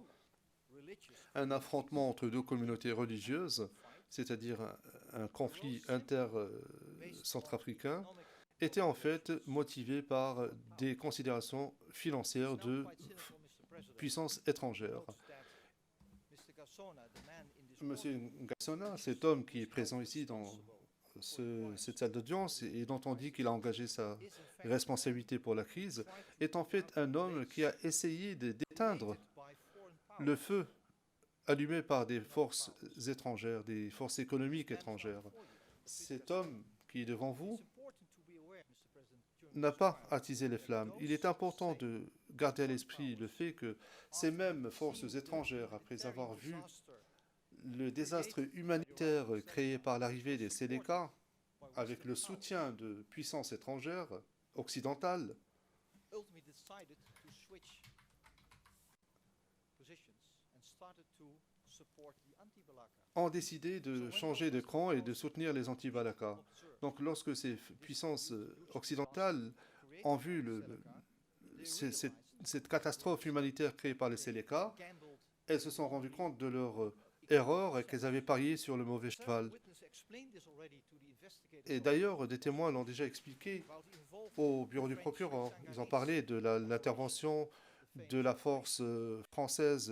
un affrontement entre deux communautés religieuses c'est-à-dire un conflit inter-centrafricain, était en fait motivé par des considérations financières de puissances étrangères. Monsieur Ngassona, cet homme qui est présent ici dans cette salle d'audience et dont on dit qu'il a engagé sa responsabilité pour la crise, est en fait un homme qui a essayé d'éteindre le feu allumé par des forces étrangères, des forces économiques étrangères. Cet homme qui est devant vous n'a pas attisé les flammes. Il est important de garder à l'esprit le fait que ces mêmes forces étrangères, après avoir vu le désastre humanitaire créé par l'arrivée des Séléka, avec le soutien de puissances étrangères, occidentales, ont décidé de changer de camp et de soutenir les anti-Balaka. Donc lorsque ces puissances occidentales ont vu cette catastrophe humanitaire créée par les Séléka, elles se sont rendues compte de leur erreur et qu'elles avaient parié sur le mauvais cheval. Et d'ailleurs, des témoins l'ont déjà expliqué au bureau du procureur. Ils ont parlé de l'intervention de la force française,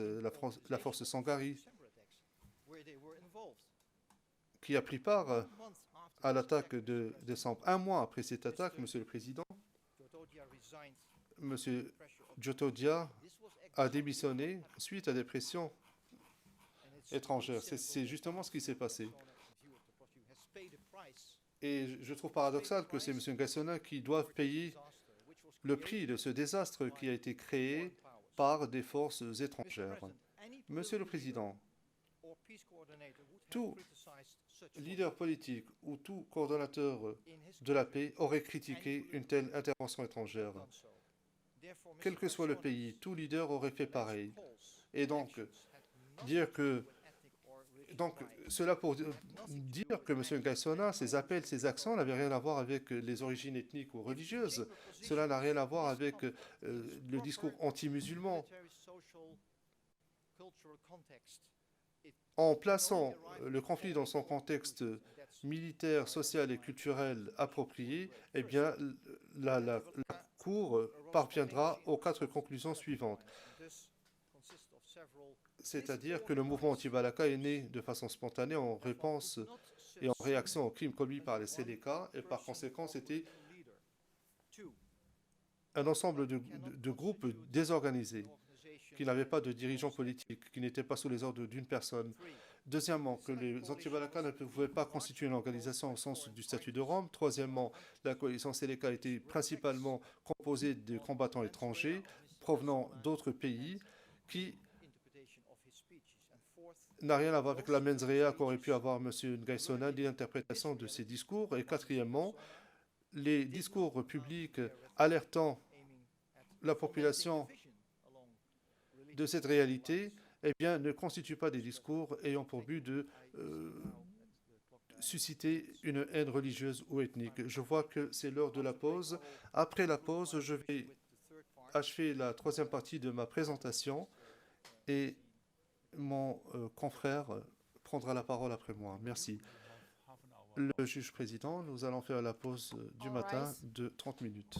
la force Sangari, qui a pris part à l'attaque de décembre. Un mois après cette attaque, Monsieur le Président, Monsieur Jotodia a démissionné suite à des pressions étrangères. C'est justement ce qui s'est passé. Et je trouve paradoxal que c'est M. Ngassona qui doive payer le prix de ce désastre qui a été créé par des forces étrangères. Monsieur le Président, tout leader politique ou tout coordonnateur de la paix aurait critiqué une telle intervention étrangère. Quel que soit le pays, tout leader aurait fait pareil. Et donc, cela pour dire que M. Ngassona, ses appels, ses accents n'avaient rien à voir avec les origines ethniques ou religieuses. Cela n'a rien à voir avec le discours anti-musulman. En plaçant le conflit dans son contexte militaire, social et culturel approprié, eh bien, la Cour parviendra aux 4 conclusions suivantes. C'est-à-dire que le mouvement anti-Balaka est né de façon spontanée en réponse et en réaction aux crimes commis par les Séléka, et par conséquent, c'était un ensemble de groupes désorganisés, qui n'avaient pas de dirigeants politiques, qui n'étaient pas sous les ordres d'une personne. Deuxièmement, que les anti-Balaka ne pouvaient pas constituer une organisation au sens du statut de Rome. Troisièmement, la coalition Séléka était principalement composée de combattants étrangers provenant d'autres pays qui n'a rien à voir avec la mens rea qu'aurait pu avoir M. Ngassona, l'interprétation de ses discours. Et quatrièmement, les discours publics alertant la population de cette réalité, eh bien, ne constituent pas des discours ayant pour but de susciter une haine religieuse ou ethnique. Je vois que c'est l'heure de la pause. Après la pause, je vais achever la 3e partie de ma présentation et mon confrère prendra la parole après moi. Merci. Le juge président, nous allons faire la pause du matin de 30 minutes.